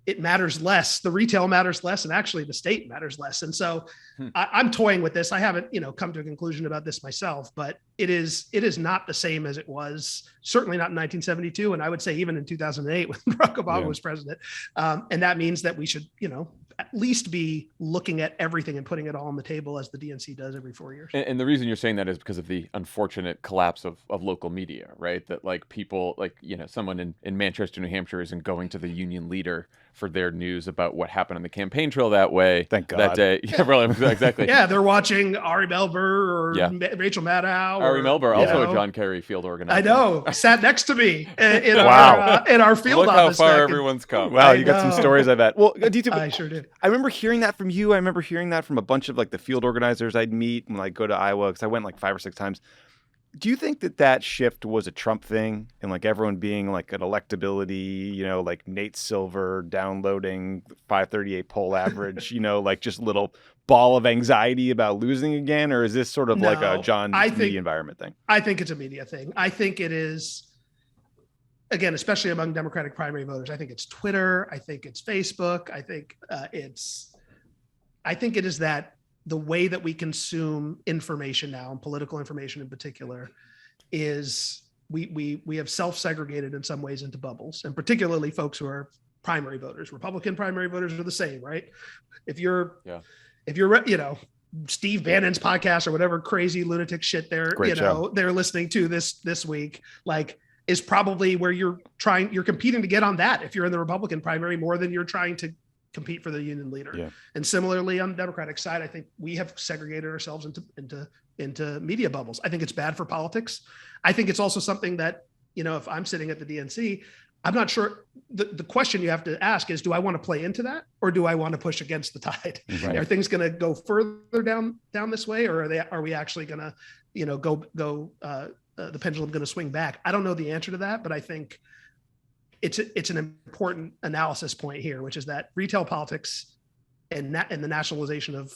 it matters less. The retail matters less, and actually the state matters less. And so I'm toying with this. I haven't, you know, come to a conclusion about this myself, but it is not the same as it was, certainly not in 1972. And I would say even in 2008 when Barack Obama was president. And that means that we should, you know, at least be looking at everything and putting it all on the table as the DNC does every 4 years. And the reason you're saying that is because of the unfortunate collapse of local media, right? That like people like, someone in Manchester, New Hampshire isn't going to the union leader for their news about what happened on the campaign trail that way. Thank God. That day. Yeah, really, exactly. Yeah, they're watching Ari Melber or Rachel Maddow. Ari Melber, also a John Kerry field organizer. I know, sat next to me in Wow. our field Look how office. far everyone's come. Wow, you got some stories, I bet. Well, I sure did. I remember hearing that from you. I remember hearing that from a bunch of like the field organizers I'd meet and like go to Iowa, because I went like 5 or 6 times. Do you think that shift was a Trump thing and like everyone being like an electability, like Nate Silver downloading 538 poll average, like just a little ball of anxiety about losing again? Or is this sort of like a John media environment thing? I think it's a media thing. I think it is, again, especially among Democratic primary voters. I think it's Twitter. I think it's Facebook. I think it is that the way that we consume information now, and political information in particular, is we have self-segregated in some ways into bubbles, and particularly folks who are primary voters. Republican primary voters are the same, right? If you're Steve Bannon's podcast or whatever crazy lunatic shit they're listening to this week, like, is probably where you're competing to get on that if you're in the Republican primary more than you're trying to compete for the union leader. Yeah. And similarly on the Democratic side, I think we have segregated ourselves into media bubbles. I think it's bad for politics. I think it's also something that, if I'm sitting at the DNC, I'm not sure. The question you have to ask is, do I want to play into that, or do I want to push against the tide? Right. Are things going to go further down this way, or are we actually going to, the pendulum going to swing back? I don't know the answer to that, but I think it's an important analysis point here, which is that retail politics and the nationalization of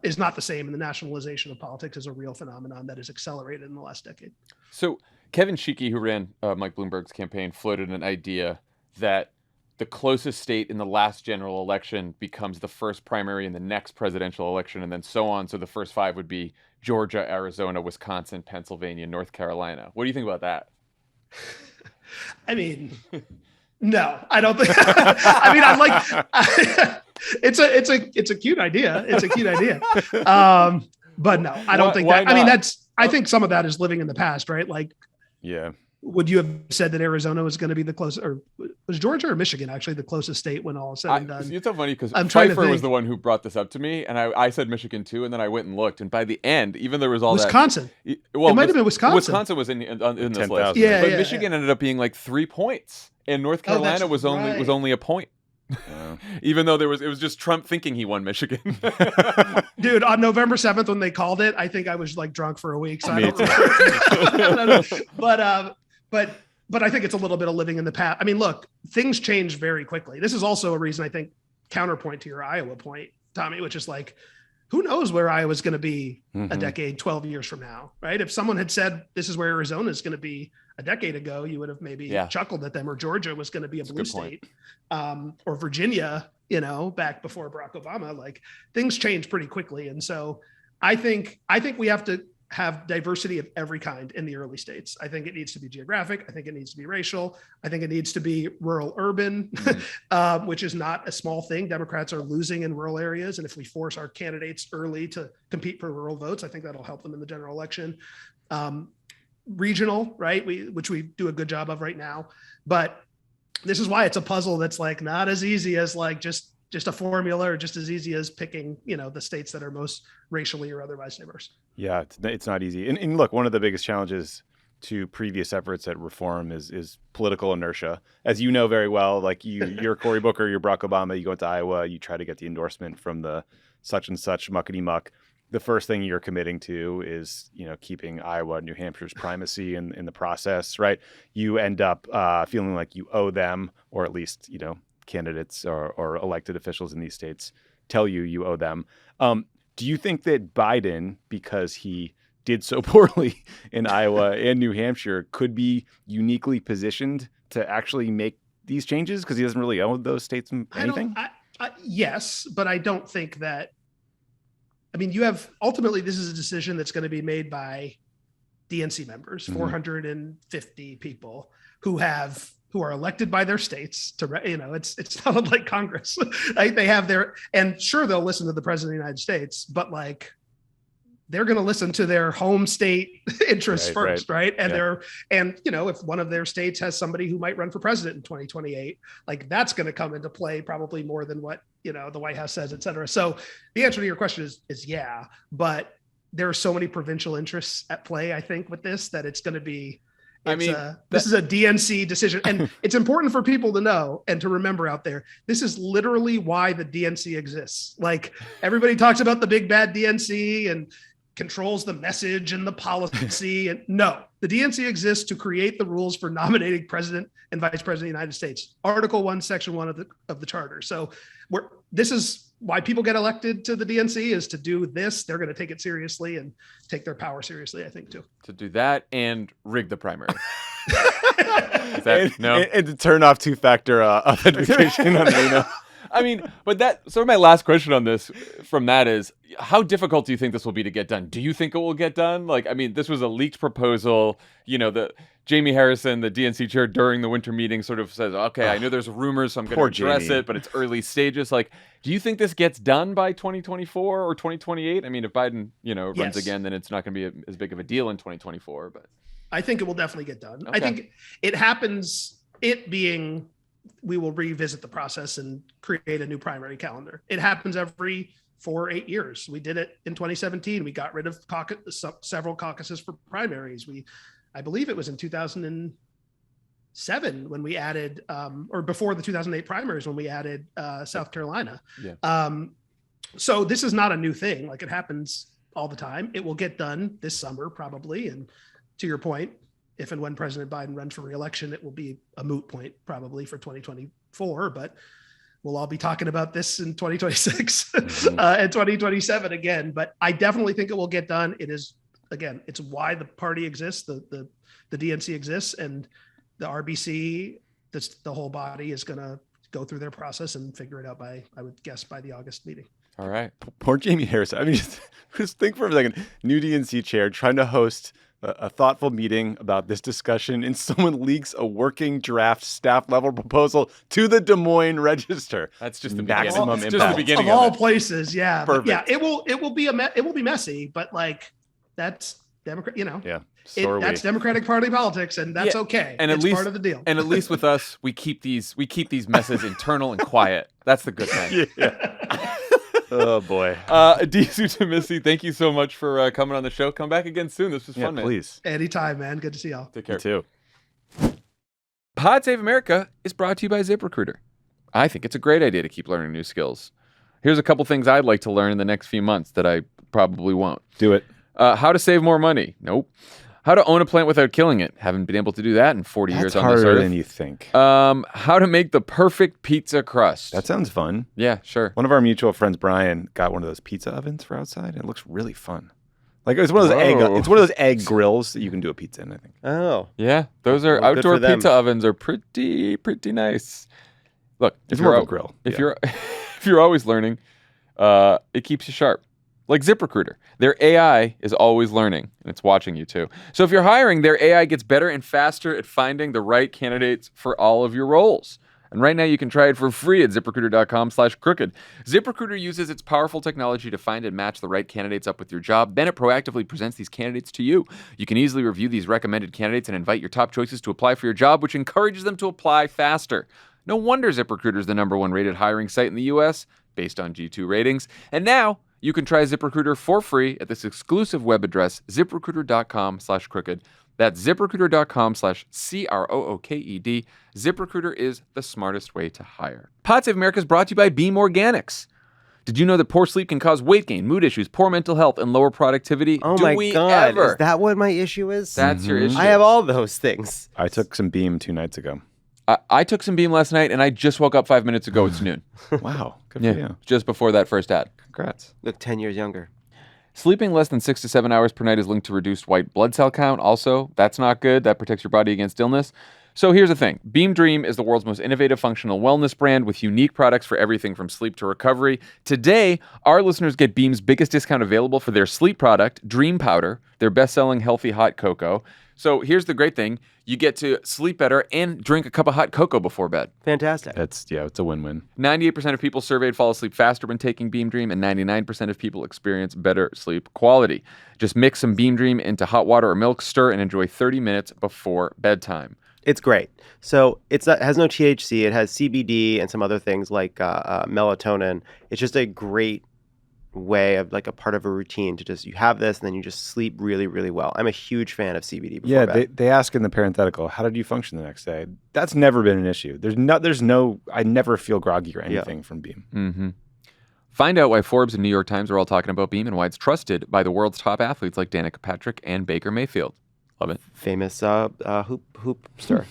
is not the same, and the nationalization of politics is a real phenomenon that has accelerated in the last decade. So Kevin Sheekey, who ran Mike Bloomberg's campaign, floated an idea that the closest state in the last general election becomes the first primary in the next presidential election, and then so on. So the first 5 would be Georgia, Arizona, Wisconsin, Pennsylvania, North Carolina. What do you think about that? I mean, no, I don't think. I mean, I'm like, it's a cute idea. It's a cute idea. But no, I don't think that. Not? I mean, I think some of that is living in the past, right? Like, yeah. Would you have said that Arizona was going to be the closest, or was Georgia or Michigan actually the closest state when all is said and done? It's so funny because Pfeiffer was the one who brought this up to me, and I said Michigan too, and then I went and looked, and by the end, even there was all Wisconsin. That. Well, it might have been Wisconsin. Wisconsin was in this list. Yeah, but Michigan ended up being like 3 points, and North Carolina was only a point. Even though it was just Trump thinking he won Michigan. Dude, on November 7th when they called it, I think I was like drunk for a week. So Me too. I don't know. But I think it's a little bit of living in the past. I mean, look, things change very quickly. This is also a reason, I think, counterpoint to your Iowa point, Tommy, which is like, who knows where Iowa's going to be a decade, 12 years from now, right? If someone had said this is where Arizona is going to be a decade ago, you would have maybe chuckled at them, or Georgia was going to be a blue state, or Virginia, back before Barack Obama. Like, things change pretty quickly. And so I think we have to have diversity of every kind in the early states. I think it needs to be geographic. I think it needs to be racial. I think it needs to be rural urban, which is not a small thing. Democrats are losing in rural areas. And if we force our candidates early to compete for rural votes, I think that'll help them in the general election. Regional, right? Which we do a good job of right now. But this is why it's a puzzle that's like not as easy as like just a formula, or just as easy as picking, the states that are most racially or otherwise diverse. Yeah, it's not easy. And look, one of the biggest challenges to previous efforts at reform is political inertia. As you know very well, like you're Cory Booker, you're Barack Obama, you go into Iowa, you try to get the endorsement from the such and such muckety muck. The first thing you're committing to is, keeping Iowa, New Hampshire's primacy in the process, right? You end up feeling like you owe them, or at least, candidates or elected officials in these states tell you owe them. Do you think that Biden, because he did so poorly in Iowa and New Hampshire, could be uniquely positioned to actually make these changes because he doesn't really owe those states anything? Yes, but I don't think that. I mean, ultimately, this is a decision that's going to be made by DNC members, 450 people who have who are elected by their states to, it's not unlike Congress. They have and sure, they'll listen to the president of the United States, but like, they're going to listen to their home state interests first, right? And if one of their states has somebody who might run for president in 2028, like that's going to come into play probably more than what, the White House says, et cetera. So the answer to your question is yeah, but there are so many provincial interests at play, I think, with this, that it's going to be, this is a DNC decision. And it's important for people to know and to remember out there, this is literally why the DNC exists. Like, everybody talks about the big bad DNC and controls the message and the policy. And no, the DNC exists to create the rules for nominating president and vice president of the United States. Article 1, Section 1 of the charter. So this is why people get elected to the DNC, is to do this. They're going to take it seriously and take their power seriously, I think, too. To do that and rig the primary. And to turn off two-factor authentication on Reno. I mean, but my last question on this from that is, how difficult do you think this will be to get done? Do you think it will get done? Like, I mean, this was a leaked proposal. The Jamie Harrison, the DNC chair, during the winter meeting sort of says, okay, I know there's rumors, so I'm going to address it, but it's early stages. Like, do you think this gets done by 2024 or 2028? I mean, if Biden, runs again, then it's not going to be as big of a deal in 2024, but I think it will definitely get done. Okay. I think it happens, we will revisit the process and create a new primary calendar. It happens every 4 or 8 years. We did it in 2017. We got rid of several caucuses for primaries. I believe it was in 2007 when we added, or before the 2008 primaries, when we added South Carolina. Yeah. So this is not a new thing. Like, it happens all the time. It will get done this summer probably. And to your point, if and when President Biden runs for re-election, it will be a moot point probably for 2024, but we'll all be talking about this in 2026 and 2027 again. But I definitely think it will get done. It is, again, it's why the party exists, the DNC exists, and the RBC, the whole body is going to go through their process and figure it out I would guess, by the August meeting. All right. Poor Jamie Harrison. I mean, just think for a second, new DNC chair trying to host a thoughtful meeting about this discussion, and someone leaks a working draft staff level proposal to the Des Moines Register. That's just the maximum impact. Just the beginning of all places. Yeah. Perfect. Yeah. It will be messy, but like, that's Democrat, Yeah. That's Democratic Party politics, and that's okay. And it's part of the deal. And at least with us, we keep these messes internal and quiet. That's the good thing. Yeah. Oh boy. Addisu Demissie, thank you so much for coming on the show. Come back again soon. This was fun, man. Please. Anytime, man. Good to see y'all. Take care. You too. Pod Save America is brought to you by ZipRecruiter. I think it's a great idea to keep learning new skills. Here's a couple things I'd like to learn in the next few months that I probably won't. Do it. How to save more money. Nope. How to own a plant without killing it. Haven't been able to do that in 40 years on this earth. That's harder than you think. How to make the perfect pizza crust. That sounds fun. Yeah, sure. One of our mutual friends, Brian, got one of those pizza ovens for outside. It looks really fun. Like, it's one of those egg grills that you can do a pizza in, I think. Oh. Yeah, those are Well, good outdoor for them. pizza ovens are pretty nice. Look, It's more of a grill. If you're always learning, it keeps you sharp. Like ZipRecruiter. Their AI is always learning, and it's watching you too. So if you're hiring, their AI gets better and faster at finding the right candidates for all of your roles. And right now you can try it for free at ZipRecruiter.com/crooked. ZipRecruiter uses its powerful technology to find and match the right candidates up with your job. Then it proactively presents these candidates to you. You can easily review these recommended candidates and invite your top choices to apply for your job, which encourages them to apply faster. No wonder ZipRecruiter is the #1 rated hiring site in the U.S. based on G2 ratings. And now you can try ZipRecruiter for free at this exclusive web address, ZipRecruiter.com/crooked. That's ZipRecruiter.com/CROOKED. ZipRecruiter is the smartest way to hire. Pod Save America is brought to you by Beam Organics. Did you know that poor sleep can cause weight gain, mood issues, poor mental health, and lower productivity? Oh Do my we God. ever? Is that what my issue is? That's your issue. I have all those things. I took some Beam 2 nights ago. I took some Beam last night, and I just woke up 5 minutes ago. It's noon. Wow. Good for you. Just before that first ad. Congrats. Look, 10 years younger. Sleeping less than 6 to 7 hours per night is linked to reduced white blood cell count. Also, that's not good. That protects your body against illness. So here's the thing. Beam Dream is the world's most innovative functional wellness brand with unique products for everything from sleep to recovery. Today, our listeners get Beam's biggest discount available for their sleep product, Dream Powder, their best-selling healthy hot cocoa. So here's the great thing. You get to sleep better and drink a cup of hot cocoa before bed. Fantastic. It's a win-win. 98% of people surveyed fall asleep faster when taking Beam Dream, and 99% of people experience better sleep quality. Just mix some Beam Dream into hot water or milk, stir, and enjoy 30 minutes before bedtime. It's great. So it has no THC. It has CBD and some other things like melatonin. It's just a great way of like a part of a routine to just, you have this and then you just sleep really, really well. I'm a huge fan of CBD before bed. They ask in the parenthetical, how did you function the next day? That's never been an issue. I never feel groggy or anything from Beam. Mm-hmm. Find out why Forbes and New York Times are all talking about Beam and why it's trusted by the world's top athletes like Danica Patrick and Baker Mayfield. Love it. Famous hoopster.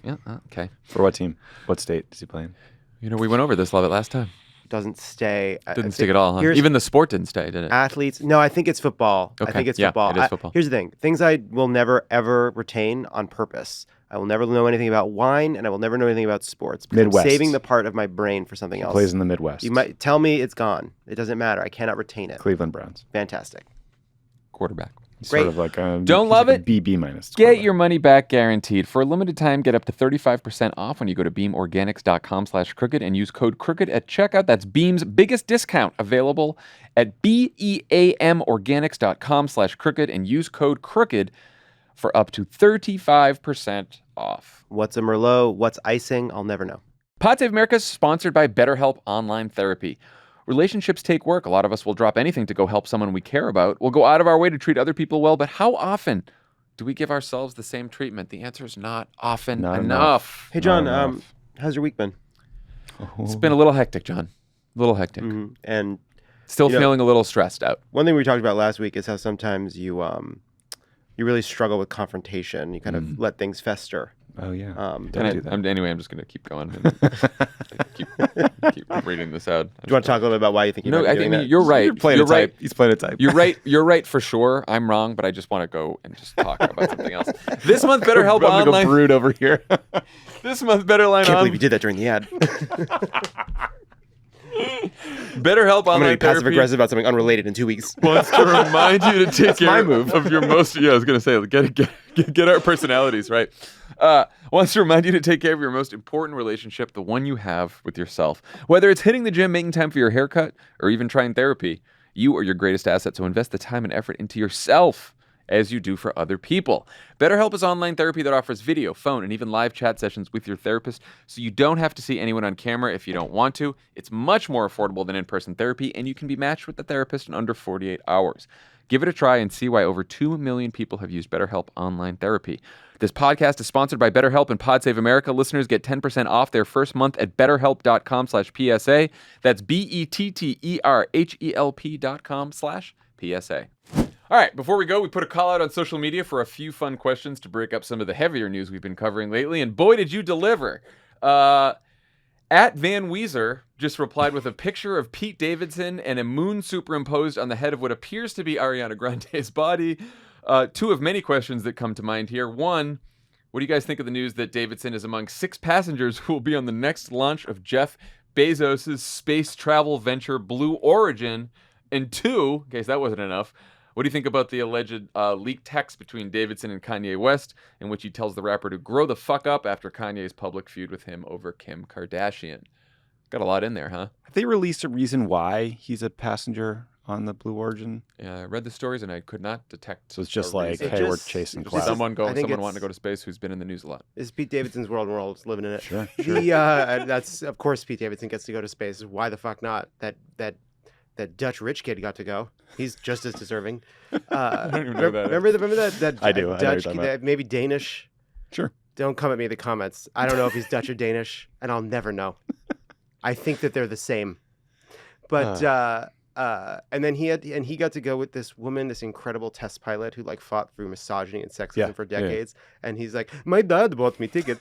Yeah, okay. For what team? What state is he playing? We went over this, Love it, last time. Doesn't stay. Didn't stick at all, huh? Even the sport didn't stay, did it? Athletes. No, I think it's football. Okay. I think it's Yeah, football. it is football. Here's the thing. Things I will never, ever retain on purpose. I will never know anything about wine, and I will never know anything about sports. Because Midwest. I'm saving the part of my brain for something else. Plays in the Midwest. You might tell me it's gone. It doesn't matter. I cannot retain it. Cleveland Browns. Fantastic. Quarterback. Great. Sort of like a, Don't love like it? a B minus. Get your money back guaranteed. For a limited time, get up to 35% off when you go to beamorganics.com/crooked and use code crooked at checkout. That's Beam's biggest discount available at beamorganics.com/crooked and use code crooked for up to 35% off. What's a Merlot? What's icing? I'll never know. Pod Save America is sponsored by BetterHelp Online Therapy. Relationships take work. A lot of us will drop anything to go help someone we care about. We'll go out of our way to treat other people well, but how often do we give ourselves the same treatment? The answer is not often enough. Hey, John, how's your week been? It's been a little hectic, John. A little hectic. Mm-hmm. And still feeling a little stressed out. One thing we talked about last week is how sometimes you really struggle with confrontation. You kind of let things fester. Oh, yeah. Don't do that. Anyway, I'm just going to keep going. And keep reading this out. Do you want to talk a little bit about why you think you're doing that? You're right. You're playing a type. He's playing a type. You're right. You're right for sure. I'm wrong, but I just want to go and just talk about something else. This month, BetterHelp I'm Online. Go brood over here. This month, BetterHelp. Can't believe you did that during the ad. BetterHelp I'm Online going to be passive Therapy aggressive about something unrelated in 2 weeks. wants to remind you to take care move. of your most. Yeah, I was going to say, get our personalities right. Wants to remind you to take care of your most important relationship, the one you have with yourself. Whether it's hitting the gym, making time for your haircut, or even trying therapy, you are your greatest asset. So invest the time and effort into yourself as you do for other people. BetterHelp is online therapy that offers video, phone, and even live chat sessions with your therapist, so you don't have to see anyone on camera if you don't want to. It's much more affordable than in-person therapy, and you can be matched with the therapist in under 48 hours. Give it a try and see why over 2 million people have used BetterHelp online therapy. This podcast is sponsored by BetterHelp and Pod Save America. Listeners get 10% off their first month at betterhelp.com/PSA. That's BetterHelp.com/PSA. All right, before we go, we put a call out on social media for a few fun questions to break up some of the heavier news we've been covering lately, and boy, did you deliver. At Van Weezer just replied with a picture of Pete Davidson and a moon superimposed on the head of what appears to be Ariana Grande's body. Two of many questions that come to mind here. One, what do you guys think of the news that Davidson is among 6 passengers who will be on the next launch of Jeff Bezos' space travel venture Blue Origin? And 2, in case that wasn't enough, what do you think about the alleged leaked text between Davidson and Kanye West, in which he tells the rapper to grow the fuck up after Kanye's public feud with him over Kim Kardashian? Got a lot in there, huh? Have they released a reason why he's a passenger on the Blue Origin? Yeah, I read the stories and I could not detect. So it's just like, reason. hey, we're chasing clouds. Someone wanting to go to space who's been in the news a lot. It's Pete Davidson's world and we're all living in it. Sure. That's, of course, Pete Davidson gets to go to space. Why the fuck not? That Dutch rich kid got to go. He's just as deserving. I don't even know that. Remember that I do. Dutch kid, maybe Danish? Sure. Don't come at me in the comments. I don't know if he's Dutch or Danish, and I'll never know. I think that they're the same. But and then he got to go with this woman, this incredible test pilot who like fought through misogyny and sexism for decades. Yeah. And he's like, my dad bought me ticket.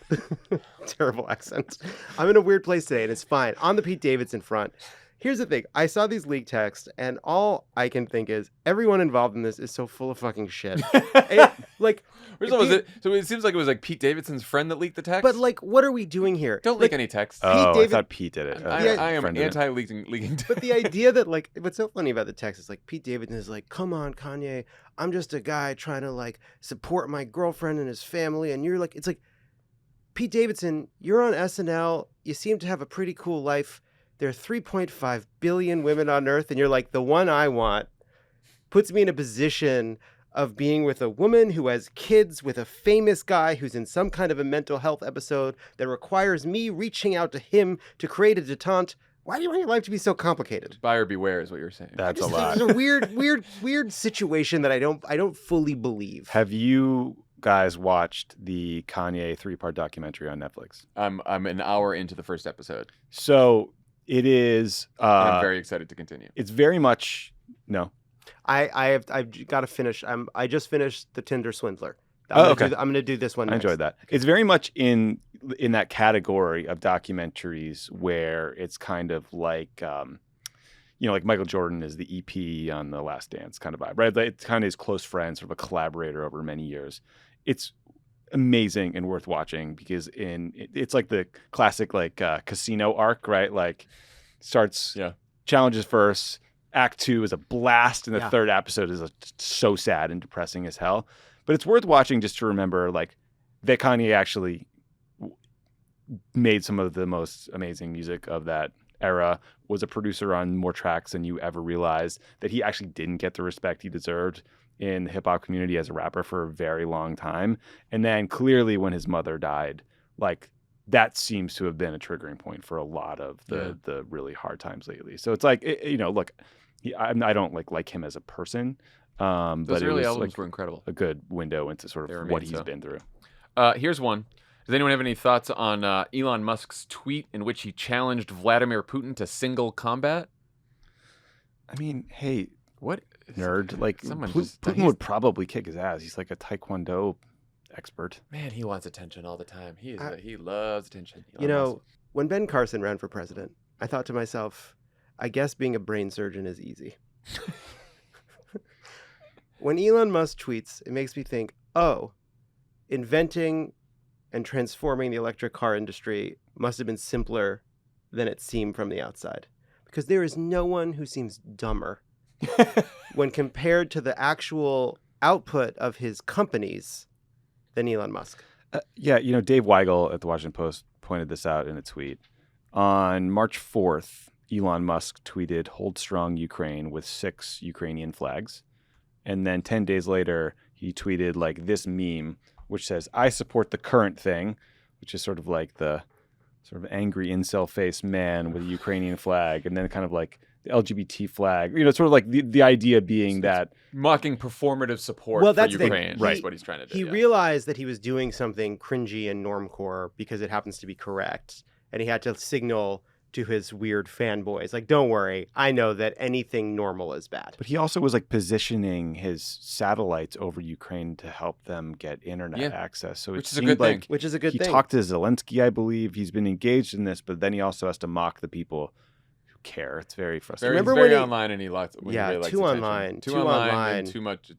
Terrible accent. I'm in a weird place today, and it's fine. On the Pete Davidson front, Here's the thing. I saw these leaked texts, and all I can think is everyone involved in this is so full of fucking shit. First of all, so it seems like it was like Pete Davidson's friend that leaked the text. But like, what are we doing here? Don't leak any texts. Oh, David- I thought Pete did it. I am anti-leaking texts. But the idea that like, what's so funny about the text is like Pete Davidson is like, come on, Kanye, I'm just a guy trying to like support my girlfriend and his family, and you're like, it's like, Pete Davidson, you're on SNL. You seem to have a pretty cool life. There are 3.5 billion women on Earth, and you're like, the one I want puts me in a position of being with a woman who has kids with a famous guy who's in some kind of a mental health episode that requires me reaching out to him to create a detente. Why do you want your life to be so complicated? Buyer beware is what you're saying. That's a lot. It's a weird situation that I don't fully believe. Have you guys watched the Kanye 3-part documentary on Netflix? I'm an hour into the first episode. So it is. And I'm very excited to continue. It's very much no. I've got to finish. I just finished The Tinder Swindler. Okay. I'm going to do this one. I enjoyed that. It's very much in that category of documentaries where it's kind of like, like Michael Jordan is the EP on The Last Dance kind of vibe, right? It's kind of his close friend, sort of a collaborator over many years. It's amazing and worth watching because it's like the classic like casino arc, right? Like starts challenges first. Act 2 is a blast, and the third episode is so sad and depressing as hell. But it's worth watching just to remember, like, that Kanye actually made some of the most amazing music of that era, was a producer on more tracks than you ever realized, that he actually didn't get the respect he deserved in the hip-hop community as a rapper for a very long time. And then clearly when his mother died, like, that seems to have been a triggering point for a lot of the really hard times lately. So it's like, look, I don't like him as a person, Those but early it was albums were incredible. a good window into sort of what he's been through. Here's one. Does anyone have any thoughts on Elon Musk's tweet in which he challenged Vladimir Putin to single combat? I mean, hey, what nerd? Like Putin Putin would probably kick his ass. He's like a Taekwondo expert. Man, he wants attention all the time. He loves attention. When Ben Carson ran for president, I thought to myself, I guess being a brain surgeon is easy. When Elon Musk tweets, it makes me think, inventing and transforming the electric car industry must have been simpler than it seemed from the outside. Because there is no one who seems dumber when compared to the actual output of his companies than Elon Musk. Dave Weigel at the Washington Post pointed this out in a tweet. On March 4th, Elon Musk tweeted, "Hold strong Ukraine," with 6 Ukrainian flags. And then 10 days later, he tweeted like this meme, which says, "I support the current thing," which is sort of like the sort of angry incel-faced man with a Ukrainian flag. And then kind of like the LGBT flag, sort of like the idea being that mocking performative support Well, for that's the Ukraine. thing. That's what he's trying to do. He realized that he was doing something cringy and normcore because it happens to be correct. And he had to signal to his weird fanboys, like, don't worry, I know that anything normal is bad. But he also was like positioning his satellites over Ukraine to help them get internet access. So Which it is a seemed good like thing. Which is a good he thing. talked to Zelensky, I believe. He's been engaged in this, but then he also has to mock the people who care. It's very frustrating. Remember he's when very he- online, and he likes when he Yeah, really likes too attention. online, too too online, online. and too much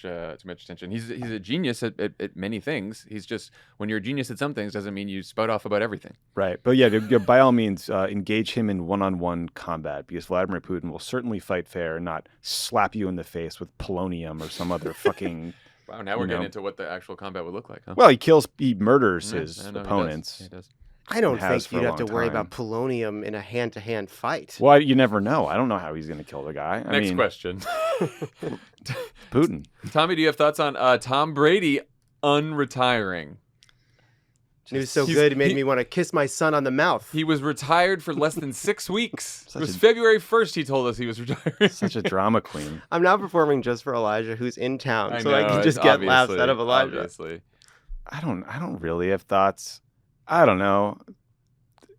attention. He's a genius at many things. He's just, when you're a genius at some things, doesn't mean you spout off about everything. Right. But by all means, engage him in one-on-one combat, because Vladimir Putin will certainly fight fair and not slap you in the face with polonium or some other fucking... Wow, now we're getting into what the actual combat would look like, huh? Well, he murders his I know opponents. He does. I don't has think for you'd a have to long worry time. about polonium in a hand-to-hand fight. Well, you never know. I don't know how he's going to kill the guy. Next question. Putin. Tommy, do you have thoughts on Tom Brady unretiring? It was so good, it made me want to kiss my son on the mouth. He was retired for less than 6 weeks. It was a- February 1st he told us he was retiring. Such a drama queen. I'm now performing just for Elijah, who's in town, I know, can it's just get laughs obviously- out of Elijah. Obviously. I don't really have thoughts. I don't know.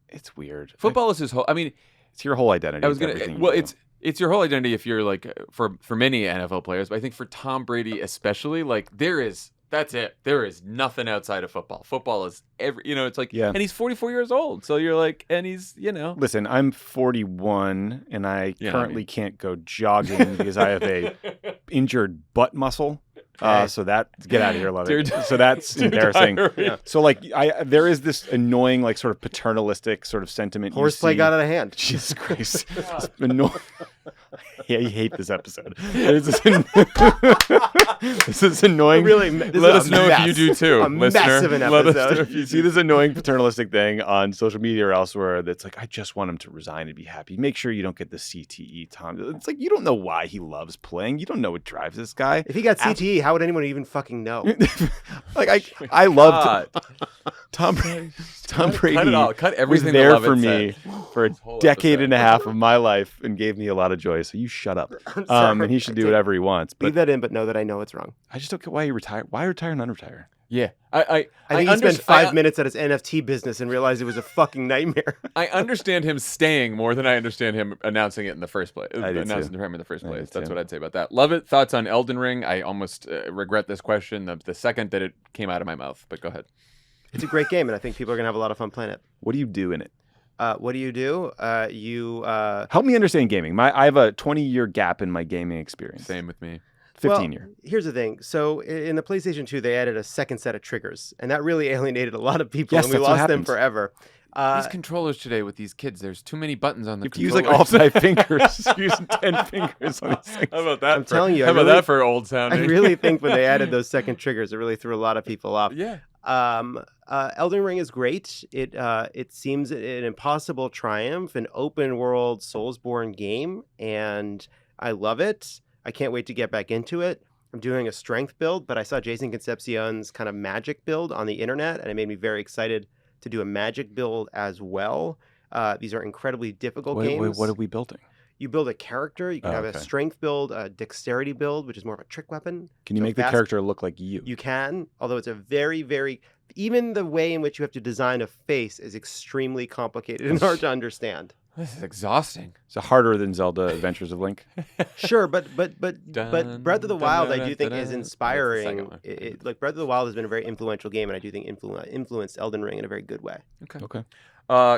It's weird. Football is his whole, I mean, It's your whole identity. I was It's gonna. everything you Well, do. it's your whole identity if you're like for many NFL players, but I think for Tom Brady especially, like there is That's it. There is nothing outside of football. Football is it's like, Yeah. and he's 44 years old. So you're like, and he's, Listen, I'm 41 and I Yeah, currently can't go jogging because I have a injured butt muscle. So that get out of here, Lovett. So that's embarrassing. diarrhea. So like there is this annoying like sort of paternalistic sort of sentiment. you Horseplay see- got out of hand. Jesus Christ. Yeah, you hate this episode. There's this, this is annoying. Really, Let us know if you do too, A listener. mess of an Let us episode. know if You see this annoying paternalistic thing on social media or elsewhere that's like, I just want him to resign and be happy. Make sure you don't get the CTE, Tom. It's like, you don't know why he loves playing. You don't know what drives this guy. If he got CTE, how would anyone even fucking know? Like, I loved God. Tom Brady. Tom Brady Cut it all. Cut was everything there that for Lovett me said. for a whole decade episode. and a half of my life and gave me a lot of joy. So you shut up. I'm sorry. And he should do Take- whatever he wants. Leave But that in, but know that I know it's wrong. I just don't get why he retired. Why retire and unretire? Yeah. I think he spent 5 minutes at his NFT business and realized it was a fucking nightmare. I understand him staying more than I understand him announcing it in the first place. I do Announcing too. the retirement in the first I do place. That's too. what I'd say about that. Love it. Thoughts on Elden Ring? I almost regret this question the second that it came out of my mouth. But go ahead. It's a great game, and I think people are going to have a lot of fun playing it. What do you do in it? What do? You Help me understand gaming. I have a 20-year gap in my gaming experience. Same with me. 15 year. Here's the thing. So in the PlayStation 2, they added a second set of triggers, and that really alienated a lot of people, Yes, and we that's what lost them happens. forever. These controllers today with these kids, there's too many buttons on the You have to use like controllers. all 5 fingers. You're using 10 fingers on these things. How about that? I'm telling you, How I about really- that for old I sounding? really think when they added those second triggers, it really threw a lot of people off. Yeah. Elden Ring is great. It seems an impossible triumph, an open world Soulsborne game, and I love it. I can't wait to get back into it. I'm doing a strength build, but I saw Jason Concepcion's kind of magic build on the internet, and it made me very excited to do a magic build as well. These are incredibly difficult games. What are we building? You build a character. You can Oh, have okay. a strength build, a dexterity build, which is more of a trick weapon. Can you So make the fast- character look like you? You can, although it's a very, very, even the way in which you have to design a face is extremely complicated and hard to understand. This is exhausting. So harder than Zelda Adventures of Link. Sure, but Dun, Breath of the dun, Wild, dun, I do dun, think dun, is dun. That's the second inspiring. one. Like Breath of the Wild has been a very influential game, and I do think influenced Elden Ring in a very good way. Okay.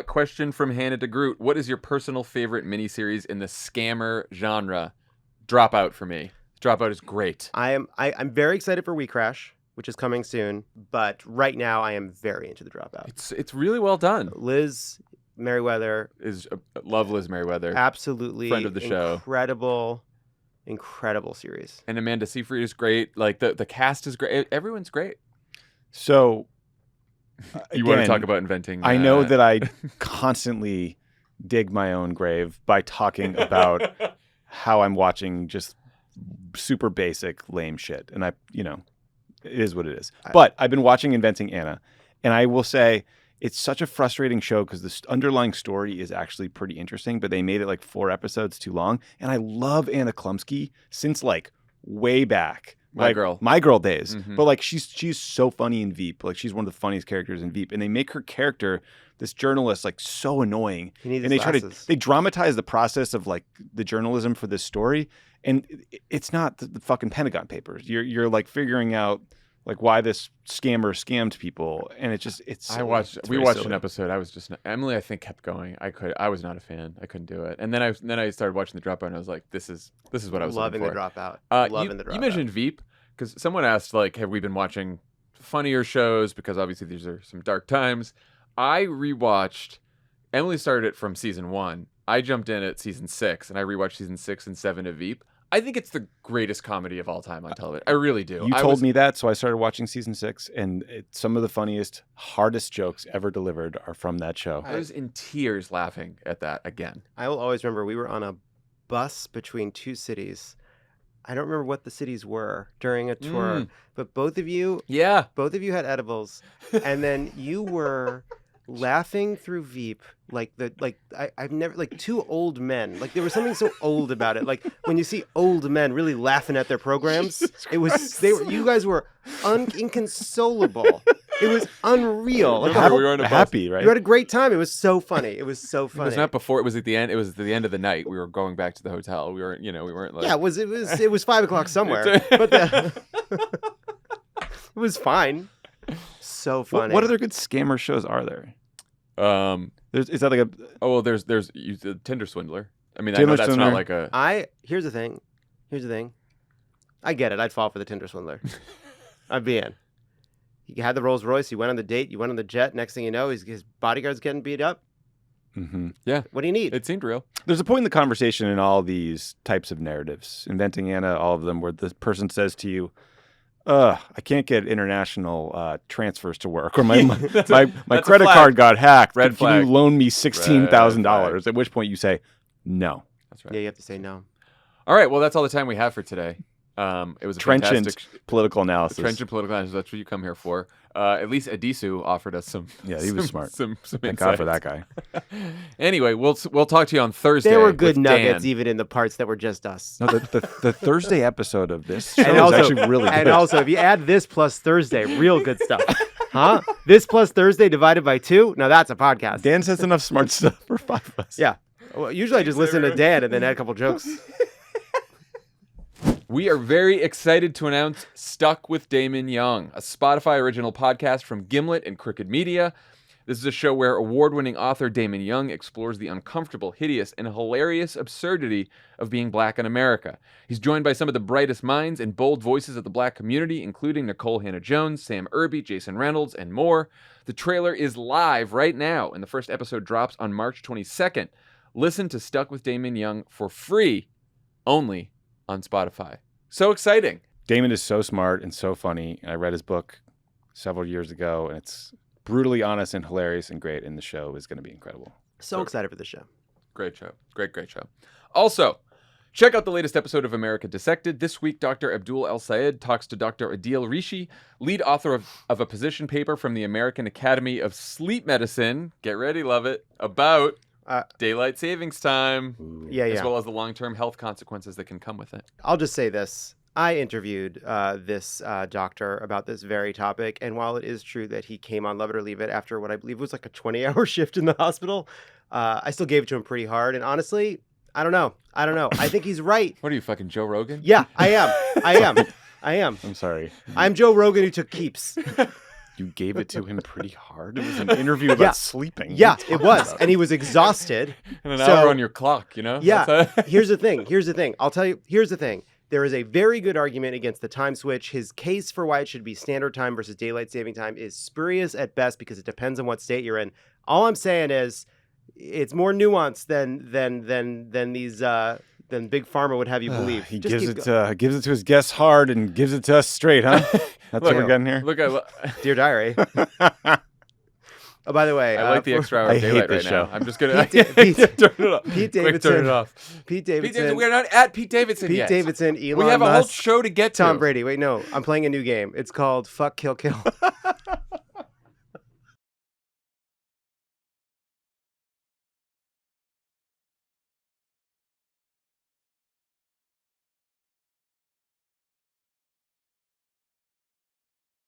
Question from Hannah DeGroot. What is your personal favorite miniseries in the scammer genre? Dropout for me. Dropout is great. I'm very excited for We Crash, which is coming soon, but right now I am very into the Dropout. It's really well done. Liz Merriweather, Is love Liz Merriweather absolutely Friend of the show. incredible series. and Amanda Seyfried is great. Like the cast is great. Everyone's great. So You want to again, talk about inventing? I know that I constantly dig my own grave by talking about how I'm watching just super basic lame shit. And it is what it is. But I've been watching Inventing Anna, and I will say it's such a frustrating show because the underlying story is actually pretty interesting, but they made it like 4 episodes too long. And I love Anna Klumsky since like way back. My girl. My girl days. Mhm. But like she's so funny in Veep. Like she's one of the funniest characters in Veep. And they make her character, this journalist, like so annoying. He needs And his they glasses. they dramatize the process of like the journalism for this story. And it's not the fucking Pentagon Papers. You're like figuring out like why this scammer scammed people. And it's We very watched silly. an episode. I was just Emily. I think kept going. I was not a fan. I couldn't do it. And then I started watching the Dropout, and I was like, this is what I was loving the looking for. Dropout. You, Loving the Dropout. you mentioned Veep because someone asked like, have we been watching funnier shows? Because obviously these are some dark times. I rewatched. Emily started it from season 1. I jumped in at season 6, and I rewatched season 6 and 7 of Veep. I think it's the greatest comedy of all time on television. I really do. You told me that, so I started watching season 6, and some of the funniest, hardest jokes ever delivered are from that show. I was in tears laughing at that again. I will always remember we were on a bus between 2 cities. I don't remember what the cities were during a tour, but both of you Yeah. had edibles, and then you were laughing through Veep I've never like 2 old men. Like there was something so old about it. Like when you see old men really laughing at their programs, you guys were inconsolable. It was unreal. Like, Remember, we were on a bus. Happy, right? you had a great time. It was so funny. It was so It funny. was not before. It was at the end. It was at the end of the night. We were going back to the hotel. We weren't. We weren't like. Yeah, it was 5 o'clock somewhere. But It was fine. So funny. What other good scammer shows are there? Is that like a? Oh well, there's the Tinder swindler. I mean, I Tinder know that's swindler. not like a. Here's the thing. I get it. I'd fall for the Tinder swindler. I'd be in. He had the Rolls Royce. He went on the date. You went on the jet. Next thing you know, his bodyguard's getting beat up. Mm-hmm. Yeah. What do you need? It seemed real. There's a point in the conversation in all these types of narratives, Inventing Anna, all of them, where the person says to you, I can't get international transfers to work, or my that's credit flag. card got hacked. Red Can flag. you loan me $16,000? Red At which point you say, no. That's right. Yeah, you have to say no. All right. Well, that's all the time we have for today. It was a Trenchant fantastic political analysis. trenchant political analysis. That's what you come here for. At least Addisu offered us some. Yeah, he was smart. Some Thank God for that guy. Anyway, we'll talk to you on Thursday. There were good with nuggets, Dan. even in the parts that were just us. No, the Thursday episode of this show And is also, actually really good. and also, if you add this plus Thursday, real good stuff. Huh? This plus Thursday divided by 2? Now that's a podcast. Dan says enough smart stuff for 5 of us. Yeah. Well, usually I just listen to Dan and then add a couple jokes. We are very excited to announce Stuck with Damon Young, a Spotify original podcast from Gimlet and Crooked Media. This is a show where award-winning author Damon Young explores the uncomfortable, hideous, and hilarious absurdity of being black in America. He's joined by some of the brightest minds and bold voices of the black community, including Nicole Hannah-Jones, Sam Irby, Jason Reynolds, and more. The trailer is live right now, and the first episode drops on March 22nd. Listen to Stuck with Damon Young for free, only on Spotify. So exciting. Damon is so smart and so funny. I read his book several years ago, and it's brutally honest and hilarious and great, and the show is going to be incredible. So excited for the show. Great show. Great show. Also, check out the latest episode of America Dissected. This week, Dr. Abdul El Sayed talks to Dr. Adil Rishi, lead author of a position paper from the American Academy of Sleep Medicine. Get ready, love it. About daylight savings time. Yeah. As well as the long-term health consequences that can come with it. I'll just say this. I interviewed this doctor about this very topic, and while it is true that he came on Love It or Leave It after what I believe was like a 20-hour shift in the hospital, I still gave it to him pretty hard. And honestly, I don't know. I think he's right. What are you, fucking Joe Rogan? Yeah, I am. I'm sorry. I'm Joe Rogan who took keeps. You gave it to him pretty hard. It was an interview about sleeping. Yeah, it was. And he was exhausted. And an hour on your clock, you know? Yeah. Here's the thing. I'll tell you. Here's the thing. There is a very good argument against the time switch. His case for why it should be standard time versus daylight saving time is spurious at best because it depends on what state you're in. All I'm saying is it's more nuanced than these than Big Pharma would have you believe. He gives it to his guests hard and gives it to us straight, huh? That's what we're getting here. Look, Dear Diary. Oh, by the way, I like the extra hour I of hate daylight this right show. now. I'm just gonna Pete turn it off. Pete Quick, Davidson. turn it off. Pete Davidson. We're not at Pete Davidson Pete yet. Davidson. Elon We have a whole Musk, show to get to. Tom Brady. Wait, no. I'm playing a new game. It's called Fuck, Kill, Kill.